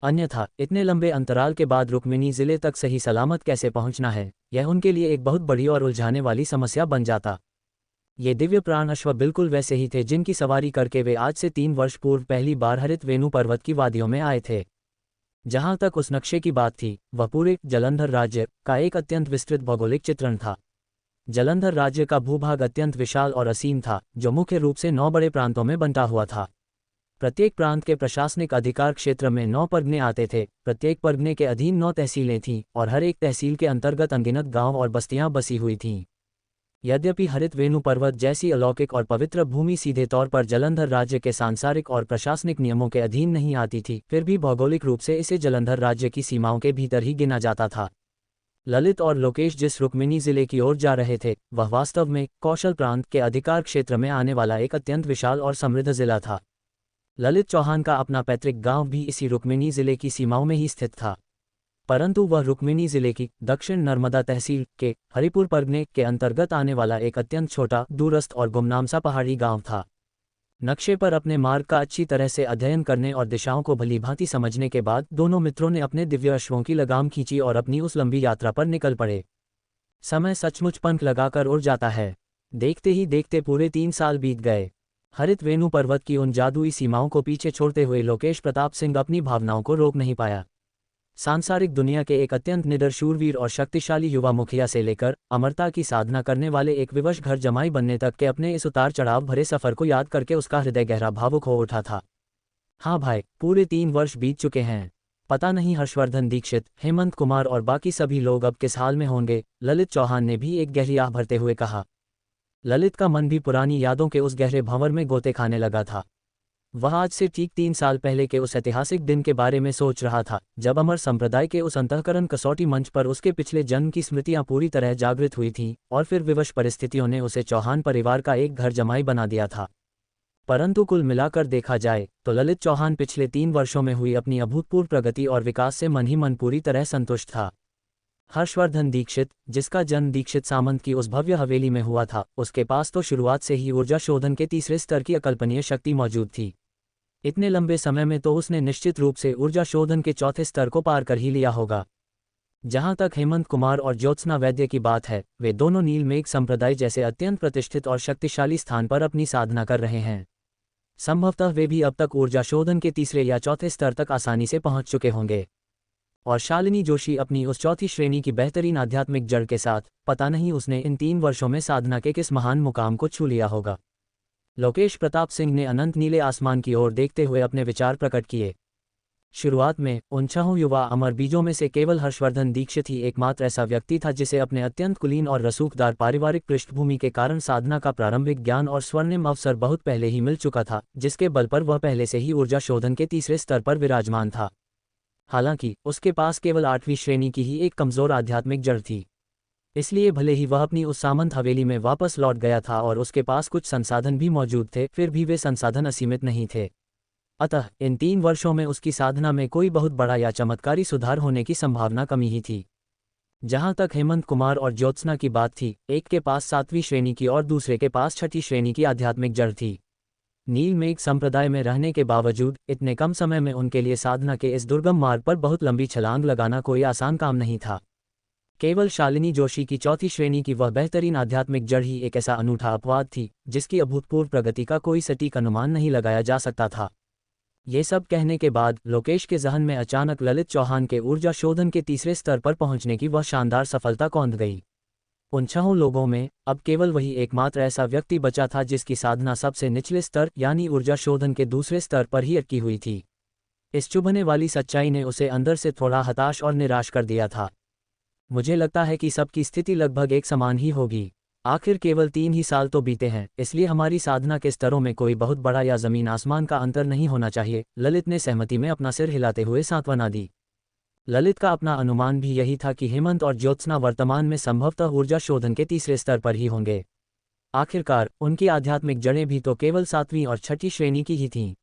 अन्यथा इतने लंबे अंतराल के बाद रुक्मिणी जिले तक सही सलामत कैसे पहुंचना है, यह उनके लिए एक बहुत बड़ी और उलझाने वाली समस्या बन जाता। ये दिव्य प्राण अश्व बिल्कुल वैसे ही थे जिनकी सवारी करके वे आज से 3 वर्ष पूर्व पहली बार हरित वेणु पर्वत की वादियों में आए थे। जहां तक उस नक्शे की बात थी, वह पूरे जलंधर राज्य का एक अत्यंत विस्तृत भौगोलिक चित्रण था। जलंधर राज्य का भूभाग अत्यंत विशाल और असीम था, जो मुख्य रूप से 9 बड़े प्रांतों में बंटा हुआ था। प्रत्येक प्रांत के प्रशासनिक अधिकार क्षेत्र में 9 परगने आते थे। प्रत्येक परगने के अधीन 9 तहसीलें थीं, और हर एक तहसील के अंतर्गत अनगिनत गांव और बस्तियां बसी हुई थीं। यद्यपि हरित वेणु पर्वत जैसी अलौकिक और पवित्र भूमि सीधे तौर पर जलंधर राज्य के सांसारिक और प्रशासनिक नियमों के अधीन नहीं आती थी, फिर भी भौगोलिक रूप से इसे जलंधर राज्य की सीमाओं के भीतर ही गिना जाता था। ललित और लोकेश जिस रुक्मिणी जिले की ओर जा रहे थे, वह वास्तव में कौशल प्रांत के अधिकार क्षेत्र में आने वाला एक अत्यंत विशाल और समृद्ध जिला था। ललित चौहान का अपना पैतृक गांव भी इसी रुक्मिणी जिले की सीमाओं में ही स्थित था, परंतु वह रुक्मिणी जिले की दक्षिण नर्मदा तहसील के हरिपुर परगने के अंतर्गत आने वाला एक अत्यंत छोटा, दूरस्थ और गुमनाम सा पहाड़ी गांव था। नक्शे पर अपने मार्ग का अच्छी तरह से अध्ययन करने और दिशाओं को भलीभांति समझने के बाद दोनों मित्रों ने अपने दिव्य अश्वों की लगाम खींची और अपनी उस लंबी यात्रा पर निकल पड़े। समय सचमुच पंख लगाकर उड़ जाता है। देखते ही देखते पूरे 3 साल बीत गए। हरित वेणु पर्वत की उन जादुई सीमाओं को पीछे छोड़ते हुए लोकेश प्रताप सिंह अपनी भावनाओं को रोक नहीं पाया। सांसारिक दुनिया के एक अत्यंत निडर शूरवीर और शक्तिशाली युवा मुखिया से लेकर अमरता की साधना करने वाले एक विवश घर जमाई बनने तक के अपने इस उतार चढ़ाव भरे सफर को याद करके उसका हृदय गहरा भावुक हो उठा था। हाँ भाई, पूरे 3 वर्ष बीत चुके हैं। पता नहीं हर्षवर्धन दीक्षित, हेमंत कुमार और बाकी सभी लोग अब किस हाल में होंगे, ललित चौहान ने भी एक गहरी आह भरते हुए कहा। ललित का मन भी पुरानी यादों के उस गहरे भंवर में गोते खाने लगा था। वह आज से ठीक 3 साल पहले के उस ऐतिहासिक दिन के बारे में सोच रहा था, जब अमर संप्रदाय के उस अंतःकरण कसौटी मंच पर उसके पिछले जन्म की स्मृतियां पूरी तरह जागृत हुई थीं, और फिर विवश परिस्थितियों ने उसे चौहान परिवार का एक घर जमाई बना दिया था। परंतु कुल मिलाकर देखा जाए तो ललित चौहान पिछले 3 वर्षों में हुई अपनी अभूतपूर्व प्रगति और विकास से मन ही मन पूरी तरह संतुष्ट था। हर्षवर्धन दीक्षित, जिसका जन्म दीक्षित सामंत की उस भव्य हवेली में हुआ था, उसके पास तो शुरुआत से ही ऊर्जा शोधन के तीसरे स्तर की अकल्पनीय शक्ति मौजूद थी। इतने लंबे समय में तो उसने निश्चित रूप से ऊर्जा शोधन के चौथे स्तर को पार कर ही लिया होगा। जहां तक हेमंत कुमार और ज्योत्सना वैद्य की बात है, वे दोनों नीलमेघ संप्रदाय जैसे अत्यंत प्रतिष्ठित और शक्तिशाली स्थान पर अपनी साधना कर रहे हैं। संभवतः वे भी अब तक ऊर्जा शोधन के तीसरे या चौथे स्तर तक आसानी से पहुंच चुके होंगे। और शालिनी जोशी अपनी उस चौथी श्रेणी की बेहतरीन आध्यात्मिक जड़ के साथ, पता नहीं उसने इन 3 वर्षों में साधना के किस महान मुकाम को छू लिया होगा। लोकेश प्रताप सिंह ने अनंत नीले आसमान की ओर देखते हुए अपने विचार प्रकट किए। शुरुआत में उन 6 युवा अमर बीजों में से केवल हर्षवर्धन दीक्षित ही एकमात्र ऐसा व्यक्ति था जिसे अपने अत्यंत कुलीन और रसूखदार पारिवारिक पृष्ठभूमि के कारण साधना का प्रारंभिक ज्ञान और स्वर्णिम अवसर बहुत पहले ही मिल चुका था, जिसके बल पर वह पहले से ही ऊर्जा शोधन के तीसरे स्तर पर विराजमान था। हालांकि उसके पास केवल 8वीं श्रेणी की ही एक कमजोर आध्यात्मिक जड़ थी। इसलिए भले ही वह अपनी उस सामंत हवेली में वापस लौट गया था और उसके पास कुछ संसाधन भी मौजूद थे, फिर भी वे संसाधन असीमित नहीं थे। अतः इन 3 वर्षों में उसकी साधना में कोई बहुत बड़ा या चमत्कारी सुधार होने की संभावना कमी ही थी। जहां तक हेमंत कुमार और ज्योत्सना की बात थी, एक के पास 7वीं श्रेणी की और दूसरे के पास 6ठी श्रेणी की आध्यात्मिक जड़ थी। नीलमेघ संप्रदाय में रहने के बावजूद इतने कम समय में उनके लिए साधना के इस दुर्गम मार्ग पर बहुत लंबी छलांग लगाना कोई आसान काम नहीं था। केवल शालिनी जोशी की चौथी श्रेणी की वह बेहतरीन आध्यात्मिक जड़ ही एक ऐसा अनूठा अपवाद थी, जिसकी अभूतपूर्व प्रगति का कोई सटीक अनुमान नहीं लगाया जा सकता था। ये सब कहने के बाद लोकेश के जहन में अचानक ललित चौहान के ऊर्जा शोधन के तीसरे स्तर पर पहुंचने की वह शानदार सफलता कौंध गई। उन 6 लोगों में अब केवल वही एकमात्र ऐसा व्यक्ति बचा था जिसकी साधना सबसे निचले स्तर यानी ऊर्जा शोधन के दूसरे स्तर पर ही अटकी हुई थी। इस चुभने वाली सच्चाई ने उसे अंदर से थोड़ा हताश और निराश कर दिया था। मुझे लगता है कि सबकी स्थिति लगभग एक समान ही होगी। आखिर केवल 3 ही साल तो बीते हैं, इसलिए हमारी साधना के स्तरों में कोई बहुत बड़ा या जमीन आसमान का अंतर नहीं होना चाहिए। ललित ने सहमति में अपना सिर हिलाते हुए सांत्वना दी। ललित का अपना अनुमान भी यही था कि हेमंत और ज्योत्सना वर्तमान में संभवतः ऊर्जा शोधन के तीसरे स्तर पर ही होंगे। आखिरकार उनकी आध्यात्मिक जड़ें भी तो केवल 7वीं और 6ठी श्रेणी की ही थीं।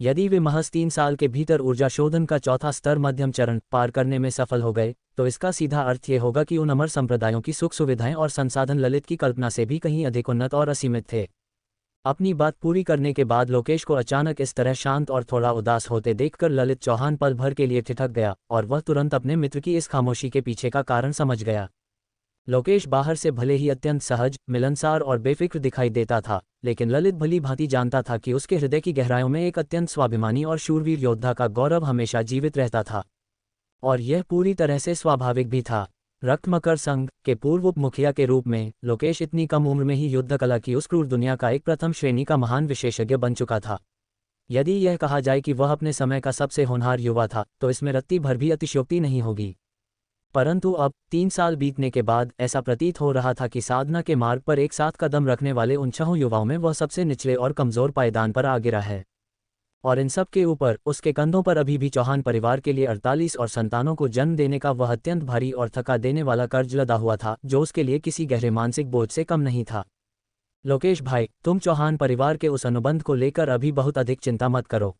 यदि वे महज 3 साल के भीतर ऊर्जा शोधन का चौथा स्तर मध्यम चरण पार करने में सफल हो गए, तो इसका सीधा अर्थ ये होगा कि उन अमर संप्रदायों की सुख सुविधाएं और संसाधन ललित की कल्पना से भी कहीं अधिक उन्नत और असीमित थे। अपनी बात पूरी करने के बाद लोकेश को अचानक इस तरह शांत और थोड़ा उदास होते देखकर ललित चौहान पल भर के लिए ठिठक गया और वह तुरंत अपने मित्र की इस खामोशी के पीछे का कारण समझ गया। लोकेश बाहर से भले ही अत्यंत सहज, मिलनसार और बेफिक्र दिखाई देता था, लेकिन ललित भली भांति जानता था कि उसके हृदय की गहराइयों में एक अत्यंत स्वाभिमानी और शूरवीर योद्धा का गौरव हमेशा जीवित रहता था। और यह पूरी तरह से स्वाभाविक भी था। रक्तमकर संघ के पूर्व उप मुखिया के रूप में लोकेश इतनी कम उम्र में ही युद्ध कला की उस क्रूर दुनिया का एक प्रथम श्रेणी का महान विशेषज्ञ बन चुका था। यदि यह कहा जाए कि वह अपने समय का सबसे होनहार युवा था, तो इसमें रत्ती भर भी अतिशयोक्ति नहीं होगी। परंतु अब 3 साल बीतने के बाद ऐसा प्रतीत हो रहा था कि साधना के मार्ग पर एक साथ कदम रखने वाले उन 6 युवाओं में वह सबसे निचले और कमजोर पायदान पर आ गिरा है। और इन सब के ऊपर उसके कंधों पर अभी भी चौहान परिवार के लिए 48 और संतानों को जन्म देने का वह अत्यंत भारी और थका देने वाला कर्ज लदा हुआ था, जो उसके लिए किसी गहरे मानसिक बोझ से कम नहीं था। लोकेश भाई, तुम चौहान परिवार के उस अनुबंध को लेकर अभी बहुत अधिक चिंता मत करो।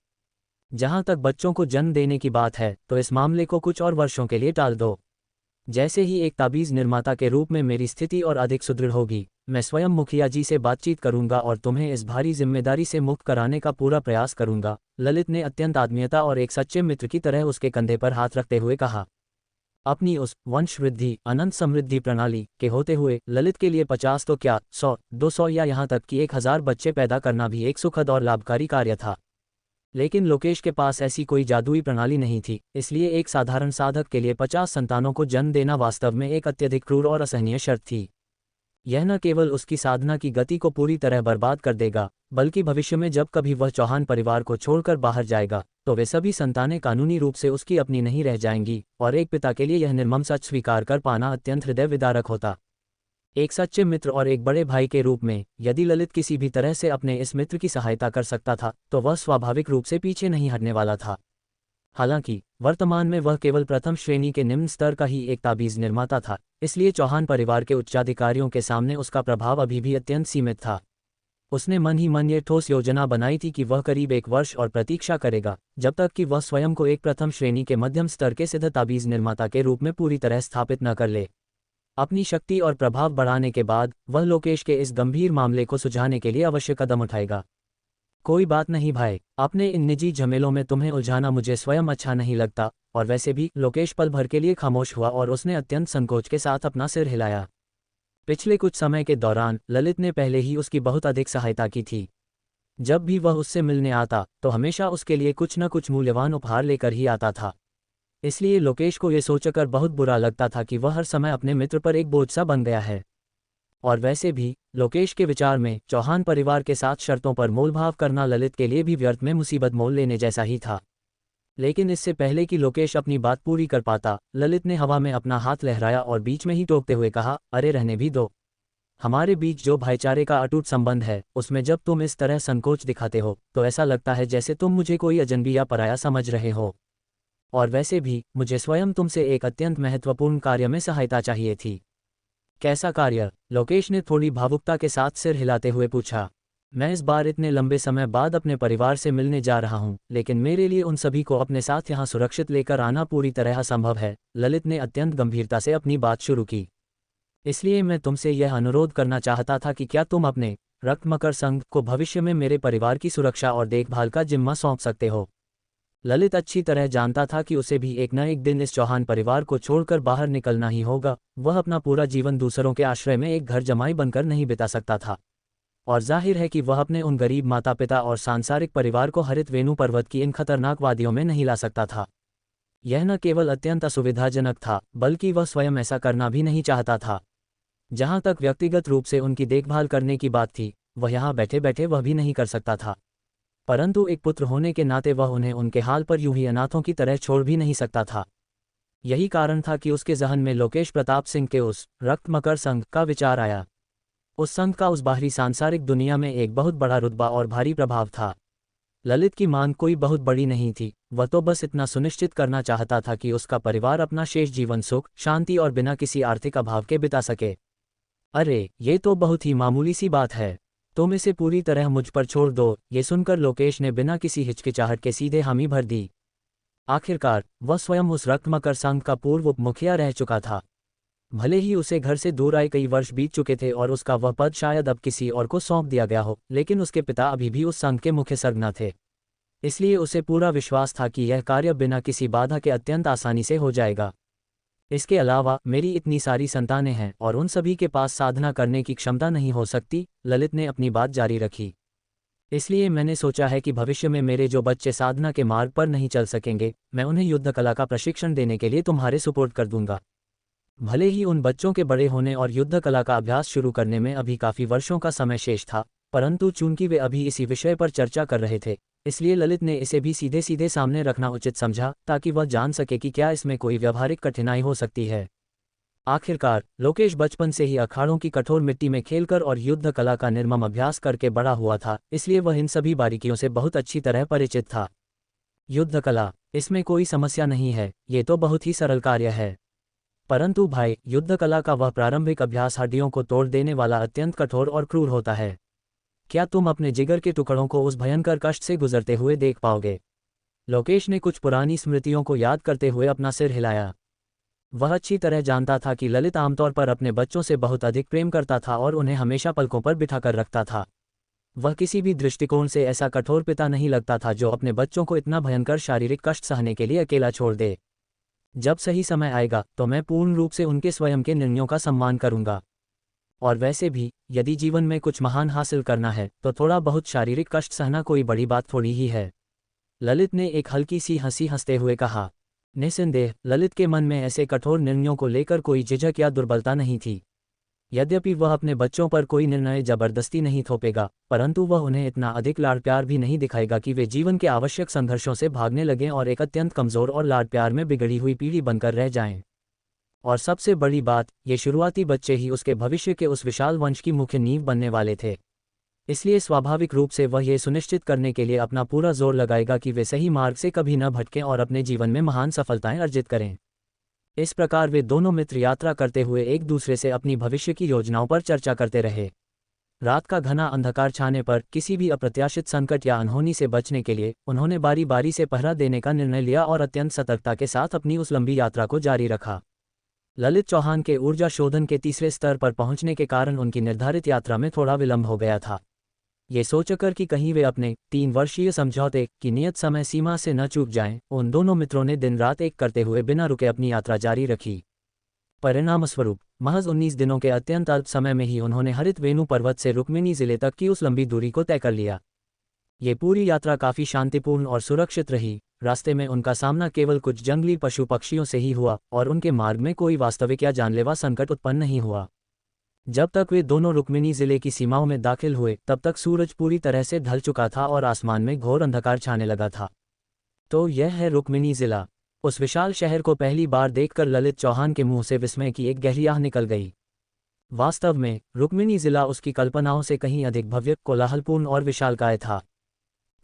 जहां तक बच्चों को जन्म देने की बात है, तो इस मामले को कुछ और वर्षों के लिए टाल दो। जैसे ही एक ताबीज निर्माता के रूप में मेरी स्थिति और अधिक सुदृढ़ होगी, मैं स्वयं मुखिया जी से बातचीत करूंगा और तुम्हें इस भारी जिम्मेदारी से मुक्त कराने का पूरा प्रयास करूंगा। ललित ने अत्यंत आत्मीयता और एक सच्चे मित्र की तरह उसके कंधे पर हाथ रखते हुए कहा। अपनी उस वंश वृद्धि अनंत समृद्धि प्रणाली के होते हुए ललित के लिए 50 तो क्या 100, 200 या यहाँ तक कि 1000 बच्चे पैदा करना भी एक सुखद और लाभकारी कार्य था। लेकिन लोकेश के पास ऐसी कोई जादुई प्रणाली नहीं थी, इसलिए एक साधारण साधक के लिए 50 संतानों को जन्म देना वास्तव में एक अत्यधिक क्रूर और असहनीय शर्त थी। यह न केवल उसकी साधना की गति को पूरी तरह बर्बाद कर देगा, बल्कि भविष्य में जब कभी वह चौहान परिवार को छोड़कर बाहर जाएगा, तो वे सभी संतानें कानूनी रूप से उसकी अपनी नहीं रह जाएंगी। और एक पिता के लिए यह निर्मम सच स्वीकार कर पाना अत्यंत हृदय विदारक होता। एक सच्चे मित्र और एक बड़े भाई के रूप में यदि ललित किसी भी तरह से अपने इस मित्र की सहायता कर सकता था, तो वह स्वाभाविक रूप से पीछे नहीं हटने वाला था। हालांकि वर्तमान में वह केवल प्रथम श्रेणी के निम्न स्तर का ही एक ताबीज निर्माता था, इसलिए चौहान परिवार के उच्चाधिकारियों के सामने उसका प्रभाव अभी भी अत्यंत सीमित था। उसने मन ही मन ये ठोस योजना बनाई थी कि वह करीब 1 वर्ष और प्रतीक्षा करेगा, जब तक कि वह स्वयं को एक प्रथम श्रेणी के मध्यम स्तर के सिद्ध ताबीज निर्माता के रूप में पूरी तरह स्थापित न कर ले। अपनी शक्ति और प्रभाव बढ़ाने के बाद वह लोकेश के इस गंभीर मामले को सुलझाने के लिए अवश्य कदम उठाएगा। कोई बात नहीं भाई, अपने इन निजी झमेलों में तुम्हें उलझाना मुझे स्वयं अच्छा नहीं लगता। और वैसे भी लोकेश पल भर के लिए खामोश हुआ और उसने अत्यंत संकोच के साथ अपना सिर हिलाया। पिछले कुछ समय के दौरान ललित ने पहले ही उसकी बहुत अधिक सहायता की थी। जब भी वह उससे मिलने आता तो हमेशा उसके लिए कुछ न कुछ मूल्यवान उपहार लेकर ही आता था। इसलिए लोकेश को ये सोचकर बहुत बुरा लगता था कि वह हर समय अपने मित्र पर एक बोझ सा बन गया है। और वैसे भी लोकेश के विचार में चौहान परिवार के साथ शर्तों पर मोलभाव करना ललित के लिए भी व्यर्थ में मुसीबत मोल लेने जैसा ही था। लेकिन इससे पहले कि लोकेश अपनी बात पूरी कर पाता, ललित ने हवा में अपना हाथ लहराया और बीच में ही टोकते हुए कहा, अरे रहने भी दो। हमारे बीच जो भाईचारे का अटूट संबंध है उसमें जब तुम इस तरह संकोच दिखाते हो तो ऐसा लगता है जैसे तुम मुझे कोई अजनबी या पराया समझ रहे हो। और वैसे भी मुझे स्वयं तुमसे एक अत्यंत महत्वपूर्ण कार्य में सहायता चाहिए थी। कैसा कार्य? लोकेश ने थोड़ी भावुकता के साथ सिर हिलाते हुए पूछा। मैं इस बार इतने लंबे समय बाद अपने परिवार से मिलने जा रहा हूं, लेकिन मेरे लिए उन सभी को अपने साथ यहां सुरक्षित लेकर आना पूरी तरह असंभव है। ललित ने अत्यंत गंभीरता से अपनी बात शुरू की। इसलिए मैं तुमसे यह अनुरोध करना चाहता था कि क्या तुम अपने रक्त मकर संघ को भविष्य में मेरे परिवार की सुरक्षा और देखभाल का जिम्मा सौंप सकते हो। ललित अच्छी तरह जानता था कि उसे भी एक न एक दिन इस चौहान परिवार को छोड़कर बाहर निकलना ही होगा। वह अपना पूरा जीवन दूसरों के आश्रय में एक घर जमाई बनकर नहीं बिता सकता था, और जाहिर है कि वह अपने उन गरीब माता पिता और सांसारिक परिवार को हरित वेणु पर्वत की इन खतरनाक वादियों में नहीं ला सकता था। यह न केवल अत्यंत असुविधाजनक था, बल्कि वह स्वयं ऐसा करना भी नहीं चाहता था। जहां तक व्यक्तिगत रूप से उनकी देखभाल करने की बात थी, वह यहाँ बैठे बैठे वह भी नहीं कर सकता था। परंतु एक पुत्र होने के नाते वह उन्हें उनके हाल पर यूं ही अनाथों की तरह छोड़ भी नहीं सकता था। यही कारण था कि उसके जहन में लोकेश प्रताप सिंह के उस रक्त मकर संघ का विचार आया। उस संघ का उस बाहरी सांसारिक दुनिया में एक बहुत बड़ा रुतबा और भारी प्रभाव था। ललित की मांग कोई बहुत बड़ी नहीं थी, वह तो बस इतना सुनिश्चित करना चाहता था कि उसका परिवार अपना शेष जीवन सुख शांति और बिना किसी आर्थिक अभाव के बिता सके। अरे ये तो बहुत ही मामूली सी बात है, तुम इसे पूरी तरह मुझ पर छोड़ दो। ये सुनकर लोकेश ने बिना किसी हिचकिचाहट के सीधे हामी भर दी। आखिरकार वह स्वयं उस रक्त मकर संघ का पूर्व उप मुखिया रह चुका था। भले ही उसे घर से दूर आए कई वर्ष बीत चुके थे और उसका वह पद शायद अब किसी और को सौंप दिया गया हो, लेकिन उसके पिता अभी भी उस संघ के मुख्य सरगना थे। इसलिए उसे पूरा विश्वास था कि यह कार्य बिना किसी बाधा के अत्यंत आसानी से हो जाएगा। इसके अलावा मेरी इतनी सारी संतानें हैं और उन सभी के पास साधना करने की क्षमता नहीं हो सकती, ललित ने अपनी बात जारी रखी। इसलिए मैंने सोचा है कि भविष्य में मेरे जो बच्चे साधना के मार्ग पर नहीं चल सकेंगे, मैं उन्हें युद्ध कला का प्रशिक्षण देने के लिए तुम्हारे सुपुर्द कर दूंगा। भले ही उन बच्चों के बड़े होने और युद्ध कला का अभ्यास शुरू करने में अभी काफ़ी वर्षों का समय शेष था, परंतु चूंकि वे अभी इसी विषय पर चर्चा कर रहे थे, इसलिए ललित ने इसे भी सीधे सीधे सामने रखना उचित समझा ताकि वह जान सके कि क्या इसमें कोई व्यावहारिक कठिनाई हो सकती है। आखिरकार लोकेश बचपन से ही अखाड़ों की कठोर मिट्टी में खेलकर और युद्ध कला का निर्मम अभ्यास करके बड़ा हुआ था, इसलिए वह इन सभी बारीकियों से बहुत अच्छी तरह परिचित था। युद्ध कला, इसमें कोई समस्या नहीं है, ये तो बहुत ही सरल कार्य है। परंतु भाई, युद्ध कला का वह प्रारंभिक अभ्यास हड्डियों को तोड़ देने वाला अत्यंत कठोर और क्रूर होता है। क्या तुम अपने जिगर के टुकड़ों को उस भयंकर कष्ट से गुजरते हुए देख पाओगे? लोकेश ने कुछ पुरानी स्मृतियों को याद करते हुए अपना सिर हिलाया। वह अच्छी तरह जानता था कि ललित आमतौर पर अपने बच्चों से बहुत अधिक प्रेम करता था और उन्हें हमेशा पलकों पर बिठाकर रखता था। वह किसी भी दृष्टिकोण से ऐसा कठोर पिता नहीं लगता था जो अपने बच्चों को इतना भयंकर शारीरिक कष्ट सहने के लिए अकेला छोड़ दे। जब सही समय आएगा तो मैं पूर्ण रूप से उनके स्वयं के निर्णयों का सम्मान करूंगा। और वैसे भी यदि जीवन में कुछ महान हासिल करना है तो थोड़ा बहुत शारीरिक कष्ट सहना कोई बड़ी बात थोड़ी ही है। ललित ने एक हल्की सी हंसी हंसते हुए कहा। निस्संदेह ललित के मन में ऐसे कठोर निर्णयों को लेकर कोई झिझक या दुर्बलता नहीं थी। यद्यपि वह अपने बच्चों पर कोई निर्णय जबरदस्ती नहीं थोपेगा, परंतु वह उन्हें इतना अधिक लाड प्यार भी नहीं दिखाएगा कि वे जीवन के आवश्यक संघर्षों से भागने लगें और एक अत्यंत कमजोर और लाड प्यार में बिगड़ी हुई पीढ़ी बनकर रह जाएं। और सबसे बड़ी बात, ये शुरुआती बच्चे ही उसके भविष्य के उस विशाल वंश की मुख्य नींव बनने वाले थे। इसलिए स्वाभाविक रूप से वह ये सुनिश्चित करने के लिए अपना पूरा जोर लगाएगा कि वे सही मार्ग से कभी न भटकें और अपने जीवन में महान सफलताएं अर्जित करें। इस प्रकार वे दोनों मित्र यात्रा करते हुए एक दूसरे से अपनी भविष्य की योजनाओं पर चर्चा करते रहे। रात का घना अंधकार छाने पर किसी भी अप्रत्याशित संकट या अनहोनी से बचने के लिए उन्होंने बारी बारी से पहरा देने का निर्णय लिया और अत्यंत सतर्कता के साथ अपनी उस लंबी यात्रा को जारी रखा। ललित चौहान के ऊर्जा शोधन के तीसरे स्तर पर पहुंचने के कारण उनकी निर्धारित यात्रा में थोड़ा विलंब हो गया था। ये सोचकर कि कहीं वे अपने 3 वर्षीय समझौते की नियत समय सीमा से न चूक जाएं, उन दोनों मित्रों ने दिन रात एक करते हुए बिना रुके अपनी यात्रा जारी रखी। परिणामस्वरूप महज 19 दिनों के अत्यंत अल्प समय में ही उन्होंने हरित वेणु पर्वत से रुक्मिणी जिले तक की उस लंबी दूरी को तय कर लिया। ये पूरी यात्रा काफी शांतिपूर्ण और सुरक्षित रही। रास्ते में उनका सामना केवल कुछ जंगली पशु पक्षियों से ही हुआ और उनके मार्ग में कोई वास्तविक या जानलेवा संकट उत्पन्न नहीं हुआ। जब तक वे दोनों रुक्मिणी जिले की सीमाओं में दाखिल हुए तब तक सूरज पूरी तरह से ढल चुका था और आसमान में घोर अंधकार छाने लगा था। तो यह है रुक्मिणी जिला। उस विशाल शहर को पहली बार देखकर ललित चौहान के मुंह से विस्मय की एक गहरी आह निकल गई। वास्तव में रुक्मिणी जिला उसकी कल्पनाओं से कहीं अधिक भव्य, कोलाहलपूर्ण और विशालकाय था।